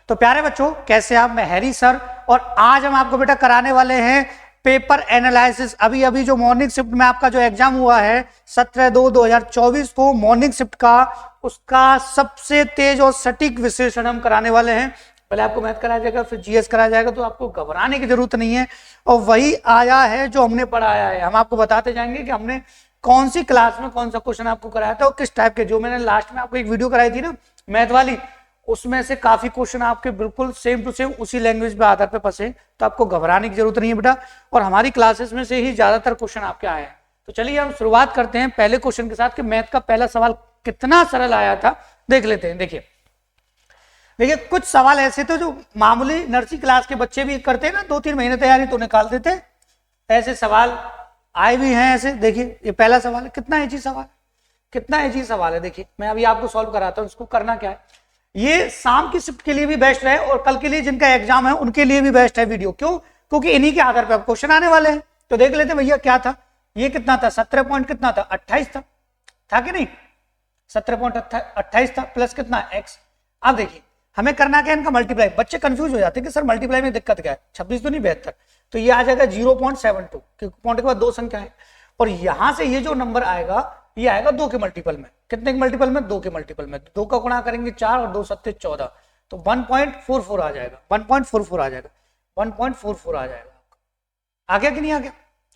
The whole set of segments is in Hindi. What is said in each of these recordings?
तो प्यारे बच्चों कैसे आप, मैं हैरी सर, और आज हम आपको बेटा कराने वाले हैं पेपर एनालिसिस। अभी अभी जो मॉर्निंग शिफ्ट में आपका जो एग्जाम हुआ है 17/2/2024 को मॉर्निंग शिफ्ट का, उसका सबसे तेज और सटीक विश्लेषण हम कराने वाले हैं। पहले आपको मैथ कराया जाएगा, फिर जीएस कराया जाएगा, तो आपको घबराने की जरूरत नहीं है। और वही आया है जो हमने पढ़ाया है। हम आपको बताते जाएंगे कि हमने कौन सी क्लास में कौन सा क्वेश्चन आपको कराया था और किस टाइप के। जो मैंने लास्ट में आपको एक वीडियो कराई थी ना मैथ वाली, उसमें से काफी क्वेश्चन आपके बिल्कुल सेम टू सेम उसी लैंग्वेज पे आधार पे फंसे, तो आपको घबराने की जरूरत नहीं है बेटा। और हमारी क्लासेस में से ही ज्यादातर क्वेश्चन आपके आए हैं। तो चलिए हम शुरुआत करते हैं पहले क्वेश्चन के साथ कि मैथ का पहला सवाल कितना सरल आया था, देख लेते हैं। देखिए कुछ सवाल ऐसे थे जो मामूली नर्सरी क्लास के बच्चे भी करते हैं ना, 2-3 महीने तैयारी तो निकाल देते। ऐसे सवाल आए भी हैं ऐसे। देखिए ये पहला सवाल है, कितना इजी सवाल, कितना इजी सवाल है। देखिए मैं अभी आपको सॉल्व कराता हूं। इसको करना क्या है, ये शाम की शिफ्ट के लिए भी बेस्ट है और कल के लिए जिनका एग्जाम है उनके लिए भी बेस्ट है वीडियो। क्यों? क्योंकि इन्हीं के आधार पर अब क्वेश्चन आने वाले हैं। तो देख लेते भैया क्या था, ये कितना था, 17 पॉइंट कितना था, 28 था कि नहीं, 17.28 था, प्लस कितना x। अब देखिए हमें करना क्या है, इनका मल्टीप्लाई। बच्चे कंफ्यूज हो जाते हैं कि सर मल्टीप्लाई में दिक्कत क्या है, 26 तो नहीं 72, तो ये आ जाएगा 0.72, क्योंकि पॉइंट के बाद 2 संख्या है। और यहां से ये जो नंबर आएगा ये आएगा 2 के मल्टीपल में। कितने के मल्टीपल में, 2 के मल्टीपल में। 2 का गुणा करेंगे 4 और 2 सत्ते 14, तो 1.44 आ जाएगा, 1.44 आ जाएगा, 1.44 आ जाएगा। आ गया कि नहीं आ गया?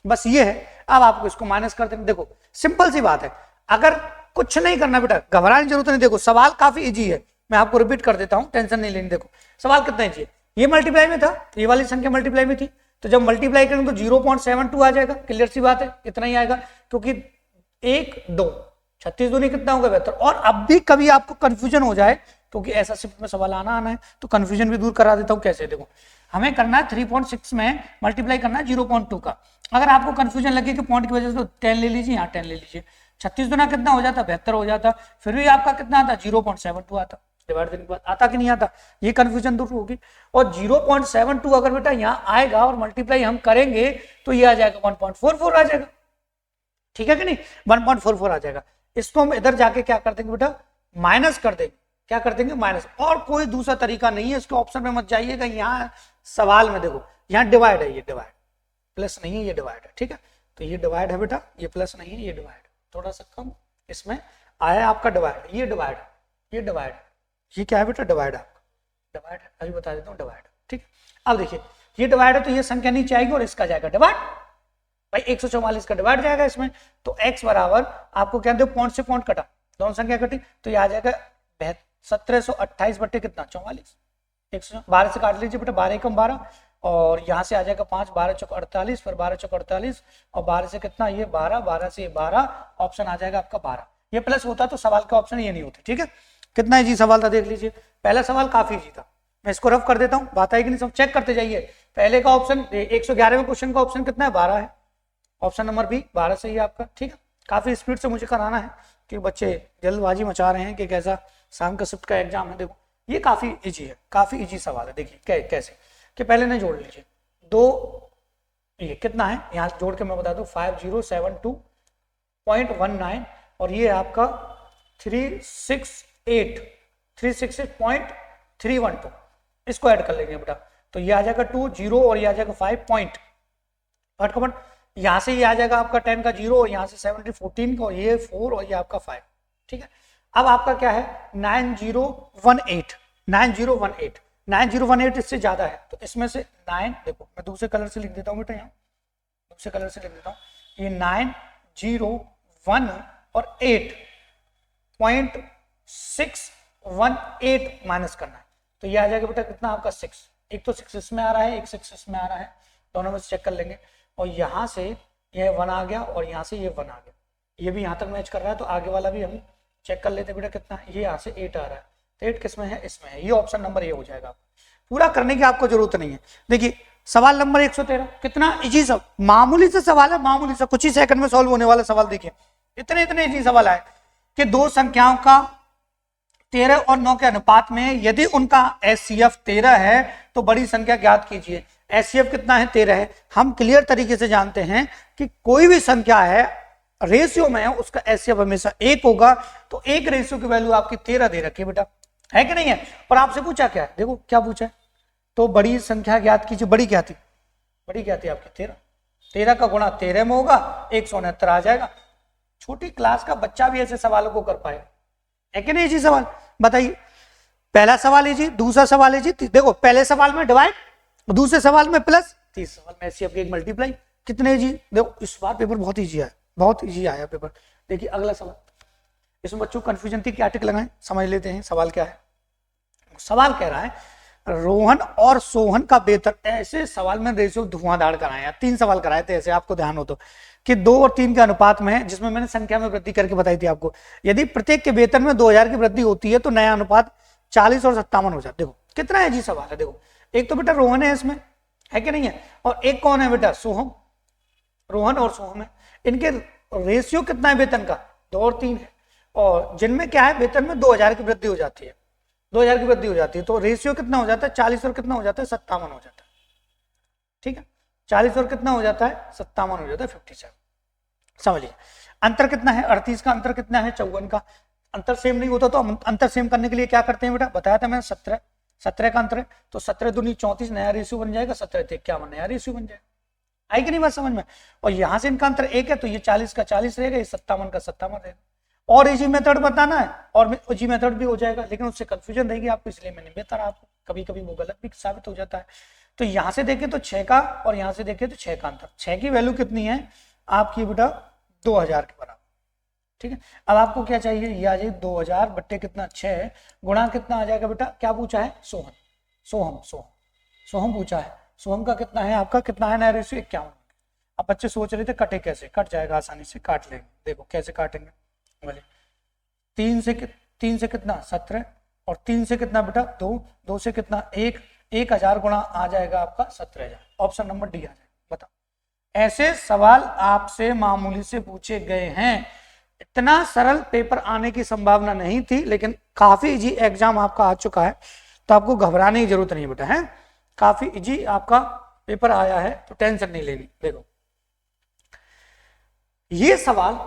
बस ये है। अब आपको इसको माइनस कर देंगे। देखो सिंपल सी बात है, अगर कुछ नहीं करना बेटा, घबराने की जरूरत नहीं। देखो सवाल काफी इजी है, मैं आपको रिपीट कर देता हूं, टेंशन नहीं लेनी। देखो सवाल कितना इजी है, ये मल्टीप्लाई में था, ये वाली संख्या मल्टीप्लाई में थी, तो जब मल्टीप्लाई करेंगे तो 0.72 आ जाएगा। क्लियर सी बात है, इतना ही आएगा, क्योंकि 1 2 36 दूनी कितना होगा 72। और अब भी कभी आपको कंफ्यूजन हो जाए, क्योंकि ऐसा शिफ्ट में सवाल आना है, तो कंफ्यूजन भी दूर करा देता हूं। कैसे? देखो हमें करना है 3.6 में मल्टीप्लाई करना है 0.2 का। अगर आपको कंफ्यूजन लगे कि पॉइंट की वजह से, तो 10 ले लीजिए, यहाँ 10 ले लीजिए। 36 दूना कितना हो जाता, 72 हो जाता। फिर भी आपका कितना आता, 0.72 आता। डिवाइड करने के बाद आता कि नहीं आता, ये कंफ्यूजन दूर होगी। और 0.72 अगर बेटा यहाँ आएगा और मल्टीप्लाई हम करेंगे तो ये आ जाएगा 1.44 आ जाएगा। ठीक है कि नहीं, 1.44 आ जाएगा। इसको हम इधर जाके क्या कर देंगे बेटा, माइनस कर देंगे। क्या कर देंगे, माइनस। और कोई दूसरा तरीका नहीं है, इसके ऑप्शन में मत जाइएगा। यहाँ सवाल में देखो, यहाँ डिवाइड है, ये डिवाइड, प्लस नहीं है, ये डिवाइड है। ठीक है, तो ये डिवाइड है बेटा, ये प्लस नहीं है, ये डिवाइड। थोड़ा सा कम इसमें आया आपका डिवाइड, ये डिवाइड, ये डिवाइड, ये क्या है बेटा, डिवाइड। आपका डिवाइड है, अभी बता देता हूँ, डिवाइड। ठीक, अब देखिए ये डिवाइड है, तो ये संख्या नीचे आएगी और इसका जाएगा डिवाइड। भाई 144 का डिवाइड जाएगा इसमें, तो x बराबर आपको क्या दे, पॉइंट से पॉइंट कटा, दोनों संख्या कटी, तो ये आ जाएगा 1728 बटे कितना, 44। 12 से काट लीजिए बेटा, 12 कम 12, और यहाँ से आ जाएगा 5, 12 चौक 48, फिर 12 चौक 48, और 12 से कितना, ये 12, 12 से 12, ऑप्शन आ जाएगा आपका 12। ये प्लस होता तो सवाल का ऑप्शन ये नहीं होते। ठीक है, कितना इजी सवाल था देख लीजिए। पहला सवाल काफी इजी था, मैं इसको रफ कर देता हूँ, बात आएगी नहीं, सब चेक करते जाइए। पहले का ऑप्शन 111वें क्वेश्चन का ऑप्शन कितना है, 12 है। ऑप्शन नंबर बी 12 सही है आपका। ठीक है, काफी स्पीड से मुझे कराना है कि बच्चे जल्दबाजी मचा रहे हैं कि कैसा शाम का शिफ्ट का एग्जाम है। देखो ये काफी इजी है, काफी इजी सवाल है। देखिए कैसे कि पहले नहीं जोड़ लीजिए, 2 ये कितना है, यहाँ जोड़ के मैं बता दूं, 5072.19, और ये आपका 368.312, इसको ऐड कर लेंगे बेटा, तो ये आ जाएगा 2 0 और ये आ जाएगा 5 पॉइंट, यहाँ से ये आ जाएगा आपका 10 का 0 और यहाँ से 70 14 का, और ये 4 और ये आपका 5। ठीक है, अब आपका क्या है, 9018, 9018, 9018 इससे ज्यादा है, तो इसमें से 9, देखो मैं दूसरे कलर से लिख देता हूँ बेटा, यहाँ दूसरे कलर से लिख देता हूँ, ये 901 और 8.618 माइनस करना है, तो ये आ जाएगा बेटा कितना आपका 6। एक तो 6 इसमें आ रहा है, एक 6 इसमें आ रहा है, दोनों में से चेक कर लेंगे। और यहाँ से ये 1 आ गया और यहाँ से ये 1 आ गया, ये भी यहाँ तक मैच कर रहा है, तो आगे वाला भी हम चेक कर लेते बेटा कितना, ये यहाँ से 8 आ रहा है, तो 8 किसमें है, इसमें है। ये ऑप्शन नंबर ये हो जाएगा। पूरा करने की आपको जरूरत नहीं है। देखिए सवाल नंबर 113, कितना इजी सब, मामूली से सवाल है, मामूली सा, कुछ ही सेकंड में सॉल्व होने वाला सवाल। देखिए इतने इजी सवाल आए कि 2 संख्याओं का 13 और 9 के अनुपात में यदि उनका एचसीएफ 13 है तो बड़ी संख्या ज्ञात कीजिए। एचसीएफ कितना है, 13 है। हम क्लियर तरीके से जानते हैं कि कोई भी संख्या है रेशियो में है, उसका एचसीएफ हमेशा 1 होगा, तो 1 रेशियो की वैल्यू आपकी 13 दे रखी है बेटा। है कि नहीं है। और आपसे पूछा क्या है, देखो क्या पूछा है, तो बड़ी संख्या ज्ञात कीजिए। बड़ी क्या थी, बड़ी क्या थी आपकी 13, 13 का गुणा 13 में होगा 169 आ जाएगा। छोटी क्लास का बच्चा भी ऐसे सवालों को कर पाएगा, है कि नहीं जी। सवाल बताइए, पहला सवाल है जी, दूसरा सवाल है जी, देखो पहले सवाल में डिवाइड, दूसरे सवाल में प्लस, तीसरे सवाल में ऐसी एक मल्टीप्लाई। कितने जी, देखो इस बार पेपर बहुत इजी है, बहुत इजी आया पेपर। देखिए अगला सवाल, इसमें बच्चों को कंफ्यूजन थी, क्या टिक लगाएं, समझ लेते हैं सवाल क्या है। सवाल कह रहा है रोहन और सोहन का वेतन, ऐसे सवाल में रेशियो धुआंधार कराया, 3 सवाल कराए थे ऐसे, आपको ध्यान हो तो, कि 2 और 3 के अनुपात में है, जिसमें मैंने संख्या में वृद्धि करके बताई थी आपको। यदि प्रत्येक के वेतन में 2000 की वृद्धि होती है तो नया अनुपात 40 और 57 हो जाता है। देखो कितना है जी सवाल है, देखो एक तो बेटा रोहन है इसमें, है कि नहीं है, और एक कौन है बेटा, सोहम, रोहन और सोहम है। इनके रेशियो कितना है वेतन का, 2 और 3 है, और जिनमें क्या है वेतन में 2000 की वृद्धि हो जाती है, 2000 की वृद्धि हो जाती है, तो रेशियो कितना हो जाता है 40 और कितना हो जाता है 57 हो जाता है। ठीक है, 40 और कितना हो जाता है 57 हो जाता है 57। समझिए अंतर कितना है, 38 का अंतर कितना है 54 का। अंतर सेम नहीं होता तो हम अंतर सेम करने के लिए क्या करते हैं बेटा, बताया था मैंने 17 का अंतर है, तो 17 दूनी 34 नया रेशियो बन जाएगा, 17 थे 51 नया रेशियो बन जाएगा। आई कि नहीं बात समझ में। और यहां से इनका अंतर 1 है, तो ये 40 का 40 रहेगा, ये 57 का 57 रहेगा। और इजी मेथड बताना है और इजी मेथड भी हो जाएगा, लेकिन उससे कंफ्यूजन रहेगी आपको, इसलिए मैंने बेहतर आपको, कभी कभी वो गलत भी साबित हो जाता है। तो यहां से देखें तो 6 का और यहां से देखें तो 6 का अंतर, 6 की वैल्यू कितनी है आपकी बेटा 2000 के बराबर। ठीक है, अब आपको क्या चाहिए, ये आ जाए 2000 बट्टे कितना 6 गुणा कितना आ जाएगा बेटा, क्या पूछा है सोहम, सोहम सोहम सोहम पूछा है, सोहम का कितना है आपका, कितना है नया रेशियो 51। अब बच्चे सोच रहे थे कटे कैसे, कट जाएगा आसानी से, काट लेंगे, देखो कैसे काटेंगे। बोले 3 से कितना 17 और 3 से कितना बेटा 2, 2 से कितना 1, 1000 गुणा आ जाएगा आपका 17000। ऑप्शन नंबर डी आ जाएगा। बताओ, ऐसे सवाल आपसे मामूली से पूछे गए हैं, इतना सरल पेपर आने की संभावना नहीं थी, लेकिन काफी इजी एग्जाम आपका आ चुका है, तो आपको घबराने की जरूरत नहीं बेटा, है काफी इजी आपका पेपर आया है, तो टेंशन नहीं लेनी। देखो ये सवाल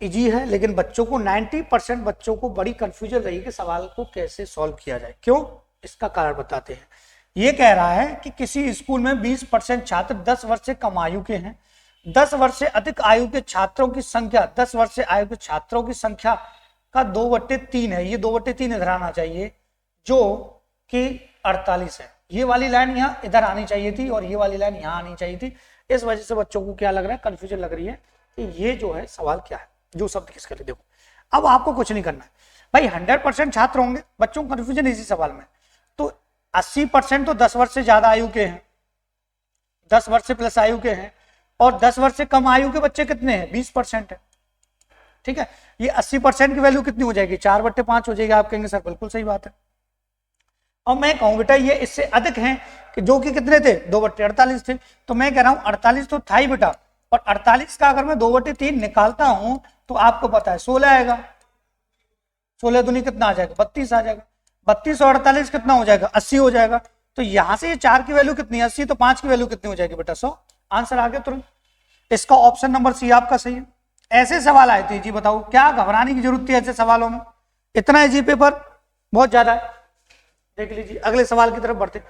इजी है, लेकिन बच्चों को 90% बच्चों को बड़ी कंफ्यूजन रही कि सवाल को कैसे सॉल्व किया जाए। क्यों, इसका कारण बताते हैं। ये कह रहा है कि किसी स्कूल में 20% छात्र 10 वर्ष से कम आयु के हैं, 10 वर्ष से अधिक आयु के छात्रों की संख्या, 10 वर्ष से आयु के छात्रों की संख्या का 2/3 है, ये 2/3 इधर आना चाहिए, जो कि 48 है। ये वाली लाइन यहाँ इधर आनी चाहिए थी और ये वाली लाइन यहाँ आनी चाहिए थी। इस वजह से बच्चों को क्या लग रहा है, कंफ्यूजन लग रही है कि ये जो है सवाल क्या है, जो शब्द किसके लिए। देखो अब आपको कुछ नहीं करना है भाई, 100% छात्र होंगे, बच्चों को कंफ्यूजन इसी सवाल में, तो 80% तो 10 वर्ष से ज्यादा आयु के हैं, 10 वर्ष से प्लस आयु के हैं, और 10 वर्ष से कम आयु के बच्चे कितने हैं 20% है। ठीक है, ये 80% की वैल्यू कितनी हो जाएगी 4/5 हो जाएगी। आप कहेंगे सर बिल्कुल सही बात है, और मैं कहूं बेटा ये इससे अधिक हैं कि जो कि कितने थे 2/48 थे, तो मैं कह रहा हूं 48 तो था ही बेटा, और 48 का अगर मैं 2/3 निकालता हूं तो आपको पता है 16 आएगा, 16 दूनी कितना आ जाएगा 32 आ जाएगा, 32 और 48 कितना हो जाएगा 80 हो जाएगा। तो यहां से ये 4 की वैल्यू कितनी है 80, तो 5 की वैल्यू कितनी हो जाएगी बेटा 100। आंसर आ गया तुरंत, इसका ऑप्शन नंबर सी आपका सही है। ऐसे सवाल आए थे जी, बताओ क्या घबराने की जरूरत थी ऐसे सवालों में, इतना है जी पेपर बहुत ज्यादा है। देख लीजिए अगले सवाल की तरफ बढ़ते।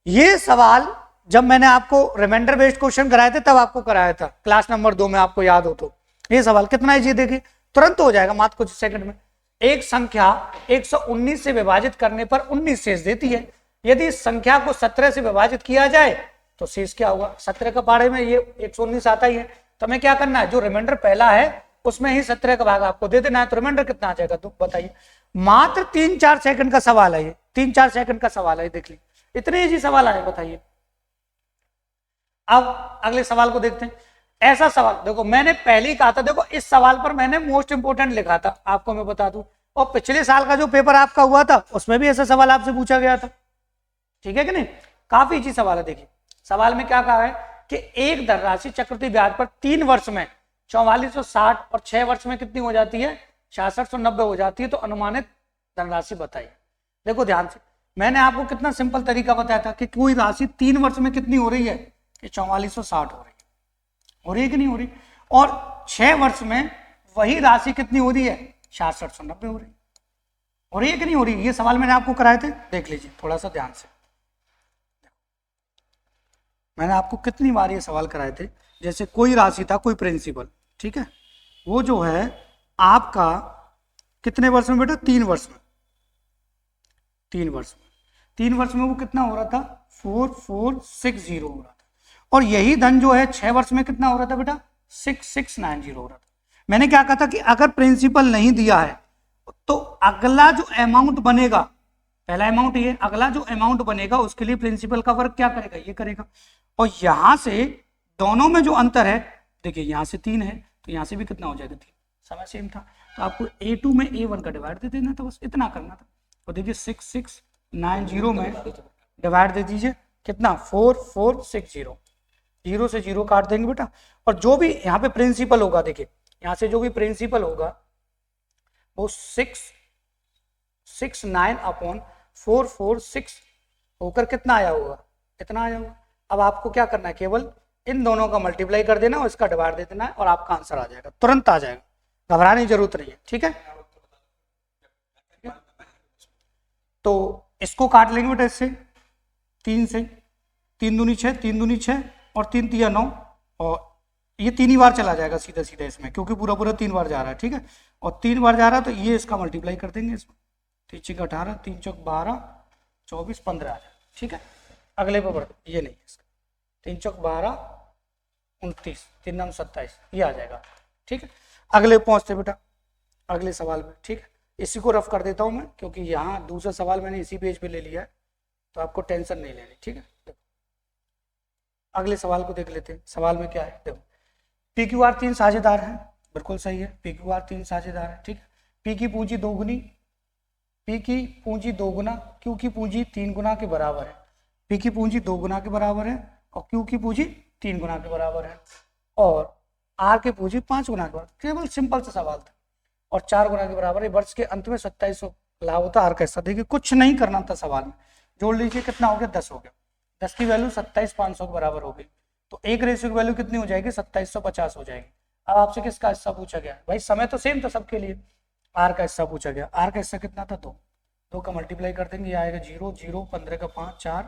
ये सवाल जब मैंने आपको रिमाइंडर बेस्ड क्वेश्चन कराए थे तब आपको कराया था क्लास नंबर 2 में, आपको याद हो तो। ये सवाल कितना है जी, देखिए तुरंत हो जाएगा मात्र कुछ सेकंड में। एक संख्या 119 से विभाजित करने पर 19 शेष देती है, यदि इस संख्या को 17 से विभाजित किया जाए तो शेष क्या होगा। 17 का पारे में ये 119 आता ही है, तो हमें क्या करना है, जो रिमाइंडर पहला है उसमें ही 17 का भाग आपको दे देना है, तो रिमाइंडर कितना आ जाएगा तो बताइए। मात्र 3-4 सेकंड का सवाल है ये, 3-4 सेकंड का सवाल है, देख लीजिए इतने इजी सवाल आए, बताइए। अब अगले सवाल को देखते हैं। ऐसा सवाल देखो मैंने पहले ही कहा था, देखो इस सवाल पर मैंने मोस्ट इंपोर्टेंट लिखा था, आपको मैं बता दूं, और पिछले साल का जो पेपर आपका हुआ था उसमें भी ऐसा सवाल आपसे पूछा गया था। ठीक है कि नहीं, काफी इजी सवाल है। देखिए सवाल में क्या कहा है कि एक धनराशि चक्रवृद्धि ब्याज पर 3 वर्ष में 4460 और 6 वर्ष में कितनी हो जाती है 6690 हो जाती है, तो अनुमानित धनराशि बताइए। देखो ध्यान से, मैंने आपको कितना सिंपल तरीका बताया था कि कोई राशि 3 वर्ष में कितनी हो रही है कि 4460 हो रही है कि नहीं हो रही, और 6 वर्ष में वही राशि कितनी हो रही है 6690 हो रही है। हो रही है कि नहीं हो रही? ये सवाल मैंने आपको कराए थे, देख लीजिए थोड़ा सा ध्यान से। मैंने आपको कितनी बार ये सवाल कराए थे, जैसे कोई राशि था, कोई प्रिंसिपल, ठीक है, वो जो है आपका कितने वर्ष में बेटा? 3 वर्ष में, 3 वर्ष में, 3 वर्ष में वो कितना हो रहा था? 4460 हो रहा था। और यही धन जो है 6 वर्ष में कितना हो रहा था बेटा? 6690 हो रहा था। मैंने क्या कहा था कि अगर प्रिंसिपल नहीं दिया है तो अगला जो अमाउंट बनेगा, पहला अमाउंट ये, अगला जो अमाउंट बनेगा उसके लिए प्रिंसिपल का वर्क क्या करेगा? ये करेगा। और यहां से दोनों में जो अंतर है, देखिए यहां से 3 है तो यहां से भी कितना हो जाएगा? 3। समय सेम था, तो आपको A2 में A1 का डिवाइड दे देना था, बस इतना करना था। और देखिए 6690 में डिवाइड दे दीजिए कितना? 4460। 0 से 0 काट देंगे बेटा। और जो भी यहाँ पे प्रिंसिपल होगा, देखिए यहाँ से जो भी प्रिंसिपल होगा वो 669/446 होकर कितना आया होगा? इतना आया होगा। अब आपको क्या करना है? केवल इन दोनों का मल्टीप्लाई कर देना और इसका डिवाइड दे देना है और आपका आंसर आ जाएगा, तुरंत आ जाएगा, घबराने की जरूरत नहीं है, ठीक है। तो इसको काट लेंगे बेटा इससे, 3 से, 3 दूनी 6, 3 दूनी 6 और 3 तिया 9, और ये 3 ही बार चला जाएगा सीधा सीधा इसमें, क्योंकि पूरा पूरा 3 बार जा रहा है, ठीक है। और 3 बार जा रहा है तो ये इसका मल्टीप्लाई कर देंगे इसमें, 3 6 18, 3 चौक 12, 24 15 आ जाएगा, ठीक है। अगले पर बढ़, ये नहीं, 3 चौक 12, 29, 3 9 27, ये आ जाएगा, ठीक है। अगले पहुंचते बेटा, अगले सवाल में, ठीक है। इसी को रफ कर देता हूं मैं, क्योंकि यहाँ दूसरा सवाल मैंने इसी पेज पे ले लिया है, तो आपको टेंशन नहीं लेनी, ठीक है। देखो अगले सवाल को देख लेते हैं। सवाल में क्या है? देखो PQR 3 साझेदार हैं, बिल्कुल सही है, PQR 3 साझेदार है, ठीक है। P की पूंजी दोगुनी, P की पूंजी दोगुना, Q की पूंजी 3 गुना के बराबर है। P की पूंजी 2 गुना के बराबर है और Q की पूंजी 3 गुना के बराबर है, और R की पूंजी 5 गुना के बराबर। केवल सिंपल सा सवाल था, और 4 गुना के बराबर है। वर्ष के अंत में 2700 लाभ होता है। R कैसा? देखिए कुछ नहीं करना था सवाल में, जोड़ लीजिए, कितना हो गया? 10 हो गया। 10 की वैल्यू 27,500 के बराबर हो गई, तो एक रेशियो की वैल्यू कितनी हो जाएगी? 2750 हो जाएगी। अब आपसे किसका हिस्सा पूछा गया? भाई समय तो सेम था सबके लिए, R का हिस्सा पूछा गया। R का हिस्सा कितना था? 2। 2 का मल्टीप्लाई कर देंगे, ये आएगा 0 0, 15 का 5 4,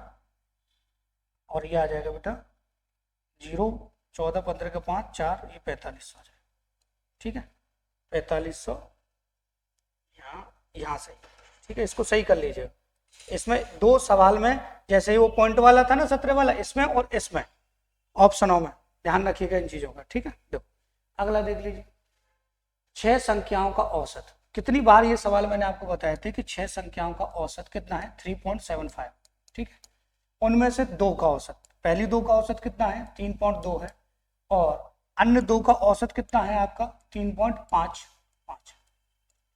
और ये आ जाएगा बेटा 0 14, 15 का 5 4, ये 4500 आ जाएगा, ठीक है। 4500 यहाँ से, ठीक है। इसको सही कर लीजिए। इसमें 2 सवाल में, जैसे ही वो पॉइंट वाला था ना 17 वाला, इसमें और इसमें ऑप्शनों में ध्यान रखिएगा इन चीजों का, ठीक है। देखो अगला देख लीजिए, 6 संख्याओं का औसत। कितनी बार ये सवाल मैंने आपको बताया था कि 6 संख्याओं का औसत कितना है? 3.75, ठीक है। उनमें से 2 का औसत, पहली 2 का औसत कितना है? 3.2 है, और अन्य 2 का औसत कितना है आपका? 3.55,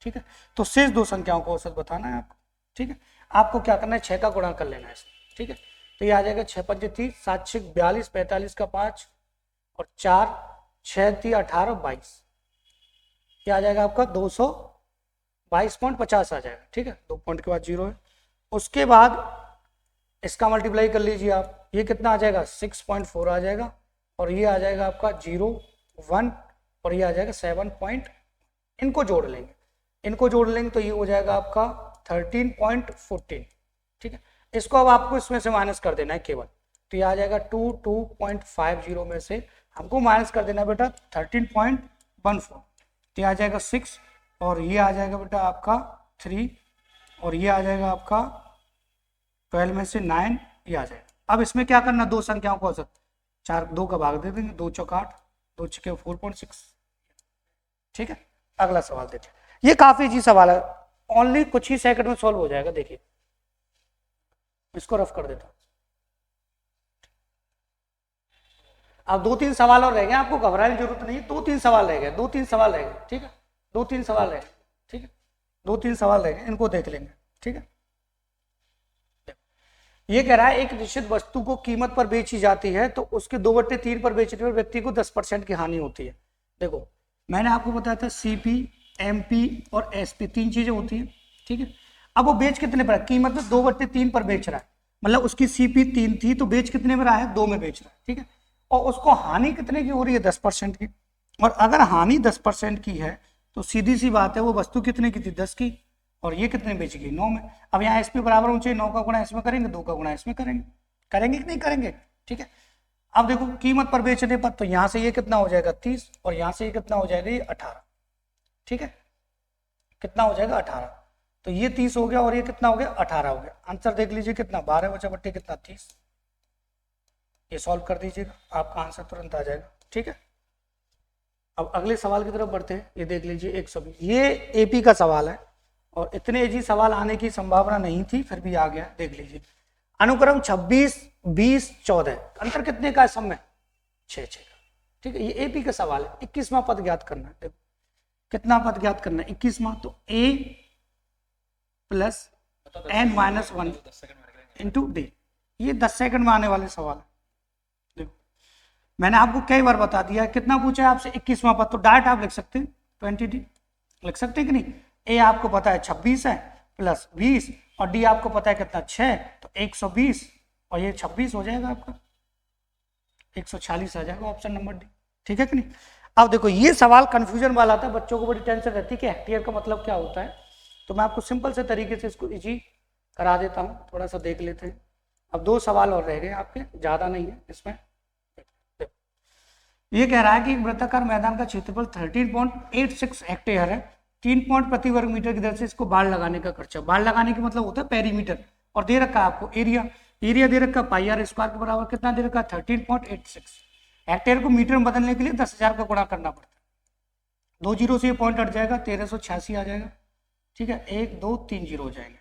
ठीक है। तो शेष 2 संख्याओं का औसत बताना है आपको, ठीक है। आपको क्या करना है? 6 का गुणा कर लेना है इसमें, ठीक है। तो ये आ जाएगा 6 पंजे 30, 7 6 42, 45 का 5 और 4 6 3 18 22, ये आ जाएगा आपका 222.50 आ जाएगा, ठीक है। 2 पॉइंट के बाद 0 है। उसके बाद इसका मल्टीप्लाई कर लीजिए आप, ये कितना आ जाएगा? 6.4 आ जाएगा, और ये आ जाएगा आपका 0 1, और ये आ जाएगा 7. इनको जोड़ लेंगे, इनको जोड़ लेंगे तो ये हो जाएगा आपका 13.14, ठीक है। इसको अब आपको इसमें से माइनस कर देना है केवल, तो ये आ जाएगा 2.50 में से हमको माइनस कर देना है बेटा 13.14, तो ये आ जाएगा 6, और ये आ जाएगा बेटा आपका 3, और ये आ जाएगा आपका 12 में से 9, ये आ जाएगा। अब इसमें क्या करना? 2 संख्याओं को औसत, 4 2 का भाग दे देंगे, 2 चौक 8, 2 छक्के 4.6, ठीक है। अगला सवाल देखिए, ये काफी इजी सवाल है, ओनली कुछ ही सेकंड में सॉल्व हो जाएगा। देखिए इसको रफ कर देता हूं। अब 2-3 सवाल और रह गए, आपको घबराने की जरूरत नहीं है। 2-3 सवाल रह गए, 2-3 सवाल रह गए, ठीक है। 2-3 सवाल रह गए, ठीक है। 2-3 सवाल रह गए, इनको देख लेंगे, ठीक है। ये कह रहा है एक निश्चित वस्तु को कीमत पर बेची जाती है तो उसके 2/3 पर बेचने पर व्यक्ति को 10% की हानि होती है। देखो मैंने आपको बताया था CP, MP और SP 3 चीजें होती हैं, ठीक है। अब वो बेच कितने पर? कीमत में 2/3 पर बेच रहा है, मतलब उसकी CP 3 थी तो बेच कितने में रहा है? 2 में बेच रहा है, ठीक है। और उसको हानि कितने की हो रही है? 10% की। और अगर हानि 10% की है तो सीधी सी बात है वो वस्तु कितने की थी? 10 की, और ये कितने बच गई 9 में। अब यहाँ एस पी बराबर होना चाहिए 9 का गुणा इसमें करेंगे 2 का गुणा इसमें करेंगे, करेंगे कि नहीं करेंगे, ठीक है। अब देखो कीमत पर बेचने पर, तो यहाँ से ये कितना हो जाएगा 30 और यहाँ से ये कितना हो जाएगा ये 18, ठीक है, कितना हो जाएगा 18। तो ये 30 हो गया और ये कितना हो गया 18 हो गया। आंसर देख लीजिए कितना 12 बचा बट्टे कितना 30। ये सॉल्व कर दीजिएगा, आपका आंसर तुरंत आ जाएगा, ठीक है। अब अगले सवाल की तरफ बढ़ते हैं। ये देख लीजिए 120, ये एपी का सवाल है और इतने इजी सवाल आने की संभावना नहीं थी, फिर भी आ गया। देख लीजिए अनुक्रम 26, 20, 14, अंतर कितने का है सब में 6 का, ठीक है। ये एपी का सवाल है। 21वां पद ज्ञात करना है। देखो कितना पद ज्ञात करना है 21वां, तो a plus n minus 1 into D. ये 10 सेकंड में आने वाले सवाल है। देखो मैंने आपको कई बार बता दिया, कितना पूछा है आपसे 21वां पद, तो डायरेक्ट आप लिख सकते हैं 20d, लिख सकते हैं कि नहीं। a आपको पता है 26 है प्लस 20 और d आपको पता है कितना 6, तो 120 और ये 26 हो जाएगा आपका 146 आ जाएगा ऑप्शन नंबर डी, ठीक है कि नहीं। अब देखो ये सवाल कंफ्यूजन वाला था, बच्चों को बड़ी टेंशन रहती है कि हेक्टेयर का मतलब क्या होता है, तो मैं आपको सिंपल से तरीके से इसको इजी करा देता हूँ। थोड़ा सा देख लेते हैं। अब 2 सवाल और रह गए आपके, ज़्यादा नहीं है इसमें। ये कह रहा है कि एक वृत्ताकार मैदान का क्षेत्रफल 13.86 हेक्टेयर है, 3 पॉइंट प्रति वर्ग मीटर की दर से इसको बाढ़ लगाने का खर्चा। बाढ़ लगाने का मतलब होता है पेरीमीटर, और दे रखा है आपको एरिया, एरिया दे रखा है पाई आर स्क्वायर के बराबर कितना दे रखा है 13.86। हेक्टेयर को मीटर में बदलने के लिए 10,000 का गुणा करना पड़ता है। 2 जीरो से ये पॉइंट हट जाएगा 1386 आ जाएगा, ठीक है। 1 2 3 जीरो हो जाएंगे,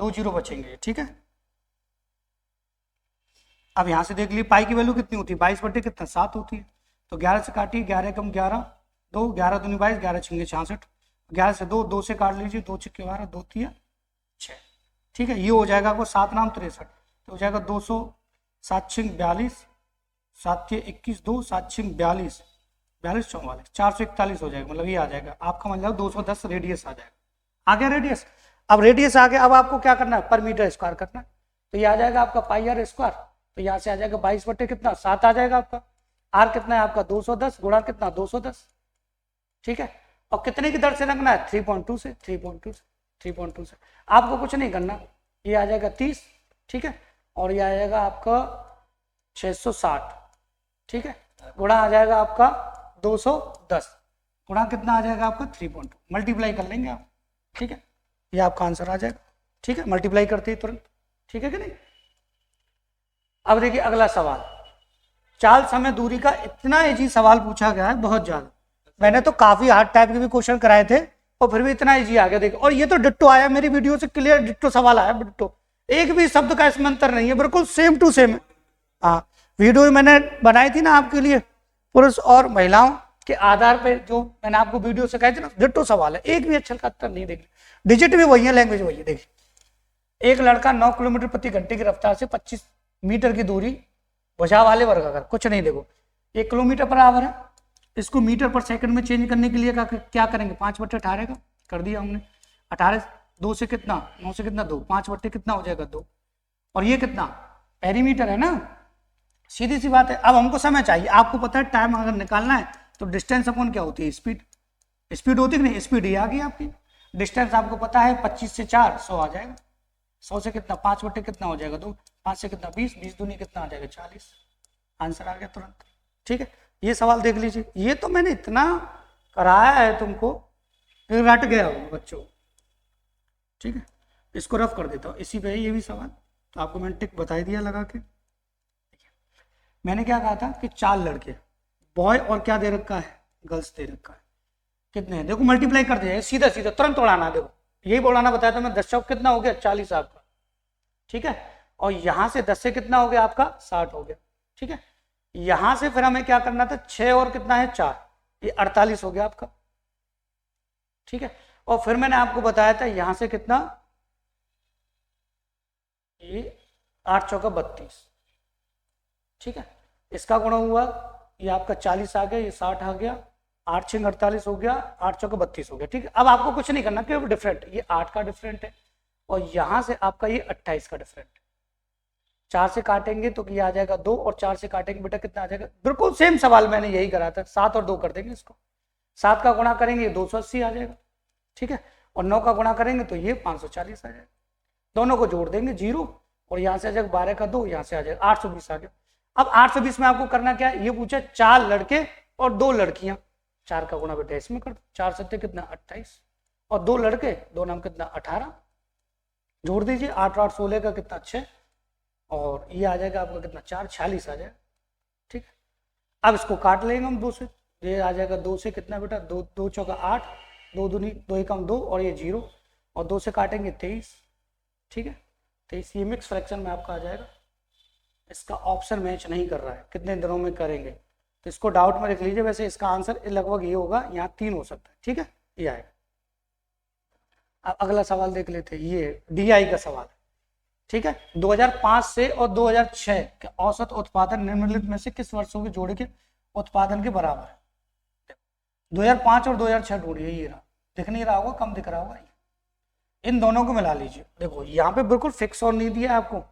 2 जीरो बचेंगे, ठीक है। अब यहाँ से देख लीजिए पाई की वैल्यू कितनी होती है 22 बटे कितना 7 होती है, तो 11 से काटिए 11 कम 11 2 11 दूनी 22 11 छिंगे 66, 11 से 2 2 से काट लीजिए 2 छिक्के 12 2 तिया 6, ठीक है। ये हो जाएगा आपको 7 नाम 63, तो हो जाएगा 200 7 छिंग 42 7 के 21 2 7 छिंग 42 42 44 441 हो जाएगा, मतलब ये आ जाएगा आपका मतलब 210 रेडियस आ जाएगा। आ गया रेडियस। अब रेडियस आ गया, अब आपको क्या करना है पर मीटर स्क्वायर करना है, तो ये आ जाएगा आपका पाई आर स्क्वायर, तो यहाँ से आ जाएगा 22 बटे कितना 7 आ जाएगा आपका। आर कितना है आपका 210 गुणा कितना 210, ठीक है। और कितने की दर से रखना है 3.2 से 3.2 से आपको कुछ नहीं करना, ये आ जाएगा 30, ठीक है। और ये आ जाएगा आपका 660, ठीक है, गुणा आ जाएगा आपका 210 गुणा कितना आ जाएगा आपका 3.2, मल्टीप्लाई कर लेंगे आप, ठीक है। ये आपका आंसर आ जाएगा, ठीक है, मल्टीप्लाई करते ही तुरंत, ठीक है कि नहीं। अब देखिए अगला सवाल, चाल समय दूरी का इतना इजी सवाल पूछा गया है, बहुत ज्यादा। मैंने तो काफी हार्ड टाइप के भी क्वेश्चन कराए थे और फिर भी इतना इजी आ गया। देखो और ये तो डिट्टो आया, मेरी वीडियो से क्लियर डिट्टो सवाल आया, डिट्टो, एक भी शब्द का इसमें अंतर नहीं है, बिल्कुल सेम टू सेम है। हाँ वीडियो मैंने बनाई थी ना आपके लिए पुरुष और महिलाओं के आधार पे, जो मैंने आपको वीडियो से कहे थे ना, डिट्टो सवाल है, एक भी अक्षर का अंतर नहीं। देखिए डिजिट भी वही है, लैंग्वेज वही है। देखिए एक लड़का 9 किलोमीटर प्रति घंटे की रफ्तार से 25 मीटर की दूरी भुजा वाले वर्गाकार, कुछ नहीं, देखो 1 किलोमीटर पर आवर है, इसको मीटर पर सेकंड में चेंज करने के लिए क्या करेंगे 5 बटे 18 का कर दिया हमने। 18 2 से कितना 9 से कितना 2 5 बटे कितना हो जाएगा 2, और ये कितना पेरीमीटर है ना, सीधी सी बात है। अब हमको समय चाहिए, आपको पता है टाइम अगर निकालना है तो डिस्टेंस अपॉन क्या होती है स्पीड, स्पीड होती है कि नहीं, स्पीड ये आ गई आपकी। डिस्टेंस आपको पता है 25 से 4 100 आ जाएगा, 100 से कितना 5 बटे कितना हो जाएगा 2, 5 से कितना 20 20 दूनी कितना आ जाएगा 40, आंसर आ गया तुरंत, ठीक है। ये सवाल देख लीजिए, ये तो मैंने इतना कराया है तुमको फिर रट गया हो बच्चों, ठीक है। इसको रफ कर देता हूँ, इसी पे ये भी सवाल, तो आपको मैंने टिक बता दिया लगा के। मैंने क्या कहा था कि 4 लड़के, बॉय और क्या दे रखा है गर्ल्स दे रखा है, कितने हैं देखो मल्टीप्लाई कर दिया, सीधा सीधा तुरंत उड़ाना, देखो यही बोलाना बताया था मैं। 10 चौक कितना हो गया 40 आपका, ठीक है। और यहां से 10 से कितना हो गया आपका 60 हो गया, ठीक है। यहां से फिर हमें क्या करना था 6 और कितना है 4, ये 48 हो गया आपका, ठीक है। और फिर मैंने आपको बताया था यहां से कितना, ये 8 चौका 32, ठीक है। इसका गुणा हुआ ये आपका 40 आ गया, ये 60 आ गया, 8 6 48 हो गया, 8 चौका 32 हो गया, ठीक है। अब आपको कुछ नहीं करना क्योंकि डिफरेंट, ये 8 का डिफरेंट है और यहां से आपका ये 28 का डिफरेंट है। 4 से काटेंगे तो ये आ जाएगा 2 और 4 से काटेंगे बेटा कितना आ जाएगा, बिल्कुल सेम सवाल मैंने यही करा था। 7 और 2 कर देंगे इसको, 7 का गुणा करेंगे 280 आ जाएगा, ठीक है। और 9 का गुणा करेंगे तो ये 540 आ जाएगा। दोनों को जोड़ देंगे 0 और यहाँ से आ जाएगा 12 का 2, यहाँ से आ जाएगा 820 आ गया। अब 820 में आपको करना क्या है, ये पूछा 4 लड़के और 2 लड़कियां, 4 का गुणा बेटा इसमें कर, 4 सत्ते कितना 28 और 2 लड़के, 2 नाम कितना 18, जोड़ दीजिए 8 8 16 का कितना 6 और ये आ जाएगा आपका कितना 4 46 आ जाएगा। ठीक है, अब इसको काट लेंगे हम 2 से, ये आ जाएगा 2 से कितना बेटा 2 2 चौका 8, 2 दूनी 2 एकम 2 और ये 0 और 2 से काटेंगे 23। ठीक है, 23 ये मिक्स फ्रैक्शन में आपका आ जाएगा। इसका ऑप्शन मैच नहीं कर रहा है, कितने दिनों में करेंगे तो इसको डाउट में लिख लीजिए। वैसे इसका आंसर लगभग ये होगा, यहाँ 3 हो सकता है। ठीक है, ये आएगा। अब अगला सवाल देख लेते हैं, ये डीआई का सवाल है। ठीक है, 2005 से और 2006 के औसत उत्पादन निम्नलिखित में से किस वर्षों के जोड़े के उत्पादन के बराबर है। 2005 और 2006 ढूंढिए, ये रहा, दिख नहीं रहा होगा, कम दिख रहा होगा, इन दोनों को मिला लीजिए। देखो यहाँ पे बिल्कुल फिक्स और नहीं दिया आपको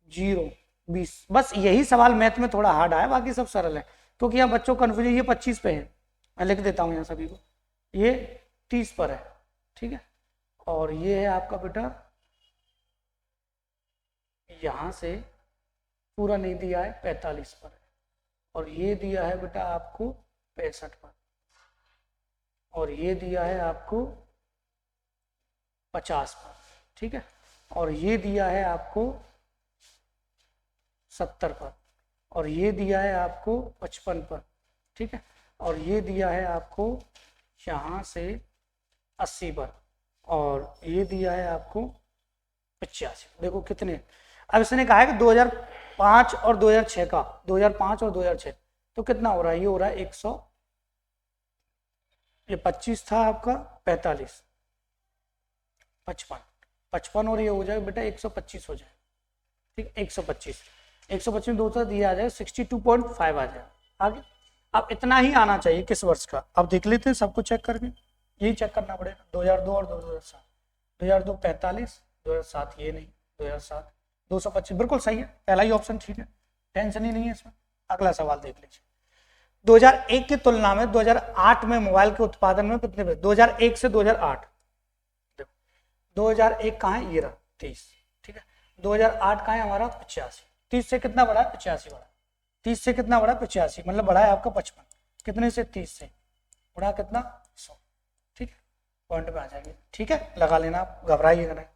0 20, बस यही सवाल मैथ में थोड़ा हार्ड आया, बाकी सब सरल है क्योंकि यहाँ बच्चों को कन्फ्यूजन, ये 25 पे है, मैं लिख देता हूँ यहाँ सभी को, ये 30 पर है। ठीक है, और ये है आपका बेटा यहाँ से पूरा नहीं दिया है 45 पर है, और ये दिया है बेटा आपको 65 पर, और ये दिया है आपको 50 पर। ठीक है, और ये दिया है आपको 70 पर, और ये दिया है आपको 55 पर। ठीक है, और ये दिया है आपको यहाँ से 80 पर, और ये दिया है आपको 85। देखो कितने, अब इसने कहा है कि 2005 और 2006 का, 2005 और 2006 तो कितना हो रहा है, ये हो रहा है 100, ये 25 था आपका 45 55 55 और ये हो जाएगा बेटा 125 हो जाए। ठीक, 125 में 2 तो दिया आ जाएगा 62.5 आ जाएगा। आगे अब इतना ही आना चाहिए किस वर्ष का, अब देख लेते हैं सबको चेक करके, यही चेक करना पड़ेगा। 2002 और 2007, 2002 45, 2007 ये नहीं, 2007 225, बिल्कुल सही है, पहला ही ऑप्शन ठीक है, टेंशन ही नहीं है इसमें। अगला सवाल देख लीजिए, 2001 की तुलना में 2008 में मोबाइल के उत्पादन में कितने, 2001 से 2008, देखो 2001 कहाँ है, ये रहा 30। ठीक है, 2008 कहाँ है हमारा 85, 30 से कितना बढ़ा है 85 बढ़ा, 30 से कितना बढ़ा 85, मतलब बढ़ा है आपका 55, कितने से 30 से बढ़ा कितना 100। ठीक है, पॉइंट में आ जाएंगे। ठीक है, लगा लेना, आप घबराइएगा नहीं।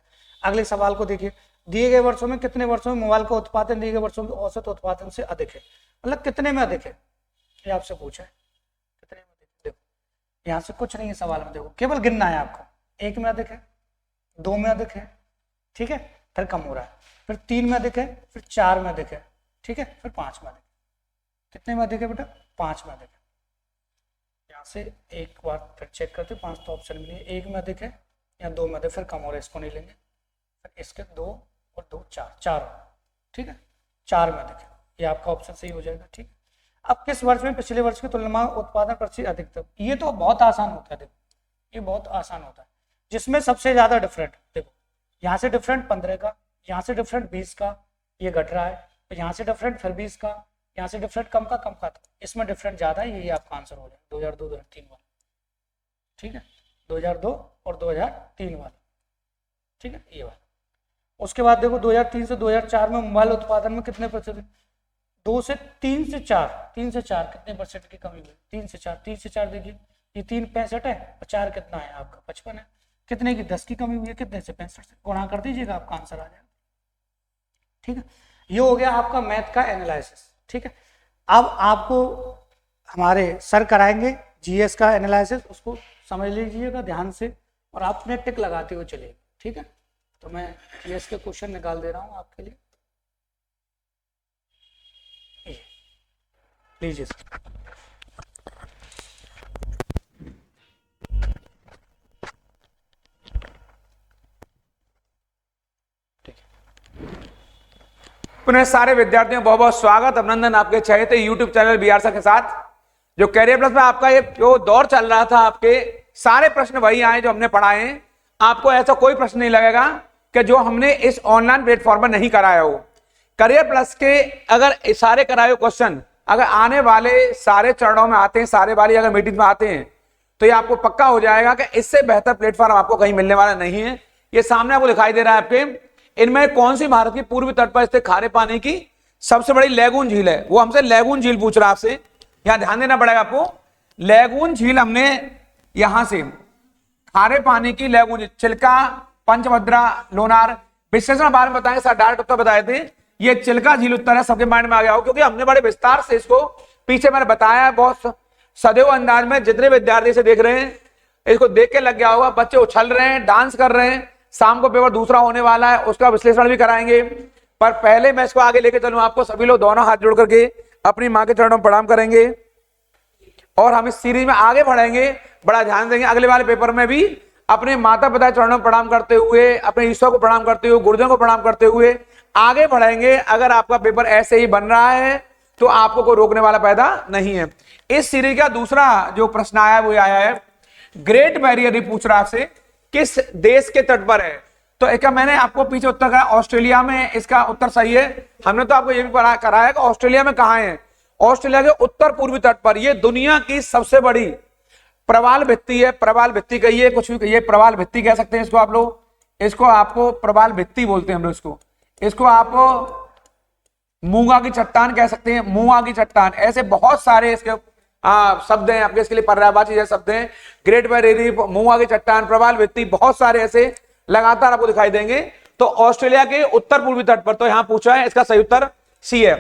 अगले सवाल को देखिए, दिए गए वर्षों में कितने वर्षों में मोबाइल का उत्पादन दिए गए वर्षों में औसत उत्पादन से अधिक है, मतलब कितने में अधिक है, ये आपसे पूछा है कितने में अधिक। देखो यहाँ से कुछ नहीं है सवाल में, देखो केवल गिनना है आपको, 1 में अधिक है, 2 में अधिक है, ठीक है, फिर कम हो रहा है, फिर 3 में अधिक है, फिर 4 में अधिक है, ठीक है, फिर 5 में अधिक है। कितने में अधिक है बेटा, 5 में अधिक है। यहाँ से एक बार फिर चेक करते, 5 तो ऑप्शन मिली है, 1 में अधिक है या 2 में अधिक, फिर कम हो रहा है, इसको नहीं लेंगे, फिर इसके 2 और 2 4, ठीक है, 4 में अधिक है, ये आपका ऑप्शन सही हो जाएगा। ठीक, अब किस वर्ष में पिछले वर्ष की तुलना में उत्पादन प्रतिशत अधिकतम, ये तो बहुत आसान होता है, देखो ये बहुत आसान होता है, जिसमें सबसे ज्यादा डिफरेंट, देखो यहाँ से डिफरेंट 15 का, यहाँ से डिफरेंट 20 का, ये घट रहा है, तो यहाँ से डिफरेंट फिर 20 का, यहाँ से डिफरेंट कम का, तो इसमें डिफरेंट ज्यादा है, यही आपका आंसर हो जाएगा 2002 2003 वाला। ठीक है, 2002 और 2003 वाला, ठीक है, ये वाला। उसके बाद देखो 2003 से 2004 में मोबाइल उत्पादन में कितने प्रतिशत, 2 से 3 से 4, 3 से 4 कितने परसेंट की कमी हुई, 3 से 4, 3 से 4 देखिए, ये 3 65 है और 4 कितना है आपका 55 है, कितने की 10 की कमी हुई है, कितने से 65 से, गुणा कर दीजिएगा आपका आंसर आ जाएगा। ठीक है, ये हो गया आपका मैथ का एनालिसिस। ठीक है, अब आपको हमारे सर कराएंगे जीएस का एनालिसिस, उसको समझ लीजिएगा ध्यान से और आप अपने टिक लगाते हुए चलिए। ठीक है, तो मैं जीएस के क्वेश्चन निकाल दे रहा हूं आपके लिए, लीजिए सर। पुनः सारे विद्यार्थियों बहुत बहुत स्वागत अभिनंदन आपके चहेते यूट्यूब चैनल बिहार सर के साथ। जो कैरियर प्लस में आपका ये जो दौर चल रहा था, आपके सारे प्रश्न वही आए जो हमने पढ़ाए हैं। आपको ऐसा कोई प्रश्न नहीं लगेगा कि जो हमने इस ऑनलाइन प्लेटफॉर्म पर नहीं कराया हो। करियर प्लस के अगर सारे कराए क्वेश्चन अगर आने वाले सारे चरणों में आते हैं, सारे वाली अगर मीटिंग में आते हैं, तो ये आपको पक्का हो जाएगा कि इससे बेहतर प्लेटफॉर्म आपको कहीं मिलने वाला नहीं है। ये सामने आपको दिखाई दे रहा है आपके, इनमें कौन सी भारत की पूर्वी तट पर स्थित खारे पानी की सबसे बड़ी लैगून झील है। वो हमसे लैगून झील पूछ रहा है आपसे, यहां ध्यान देना पड़ेगा आपको। लैगून झील हमने यहां से खारे पानी की लैगून, चिल्का, पंचभद्रा, लोनार, विश्लेषण बारे में बताएंगे, सर डायरेक्ट उत्तर बताए थे। ये चिल्का झील उत्तर है, सबके माइंड में आ गया हो, क्योंकि हमने बड़े विस्तार से इसको पीछे मैंने बताया है, बहुत सदैव अंदाज में। जितने विद्यार्थी से देख रहे हैं इसको देख के लग गया होगा, बच्चे उछल रहे हैं, डांस कर रहे हैं। शाम को पेपर दूसरा होने वाला है, उसका विश्लेषण भी कराएंगे। पर पहले मैं इसको आगे लेके चलूं आपको, सभी लोग दोनों हाथ जोड़ करके अपनी मां के चरणों में प्रणाम करेंगे और हम इस सीरीज में आगे बढ़ेंगे। बड़ा ध्यान देंगे, अगले वाले पेपर में भी अपने माता पिता चरणों में प्रणाम करते हुए, अपने ईश्वर को प्रणाम करते हुए, गुरुजनों को प्रणाम करते हुए आगे बढ़ेंगे। अगर आपका पेपर ऐसे ही बन रहा है तो आपको कोई रोकने वाला पैदा नहीं है। इस सीरीज का दूसरा जो प्रश्न आया है वो आया है, ग्रेट बैरियर रीफ पूछ रहा है आपसे किस देश के तट पर है। तो इसका मैंने आपको पीछे उत्तर करा, ऑस्ट्रेलिया में इसका उत्तर सही है। हमने तो आपको ये भी कराया है कि ऑस्ट्रेलिया में कहां है, ऑस्ट्रेलिया के उत्तर पूर्वी तट पर। यह दुनिया की सबसे बड़ी प्रवाल भित्ति है, प्रवाल भित्ति कहिए, कुछ भी कहिए, प्रवाल भित्ति कह सकते हैं इसको आप लोग, इसको आपको प्रवाल भित्ति बोलते हैं हम लोग इसको आप मूंगा की चट्टान कह सकते हैं, मूंगा की चट्टान। ऐसे बहुत सारे इसके शब्द हैं आपके, इसके लिए पर्यायवाची जैसे शब्द हैं। ग्रेट बैरियर रीफ, मूंगा की चट्टान, प्रवाल भित्ति, बहुत सारे ऐसे लगातार आपको दिखाई देंगे। तो ऑस्ट्रेलिया के उत्तर पूर्वी तट पर, तो यहां पूछा है, इसका सही उत्तर सी है।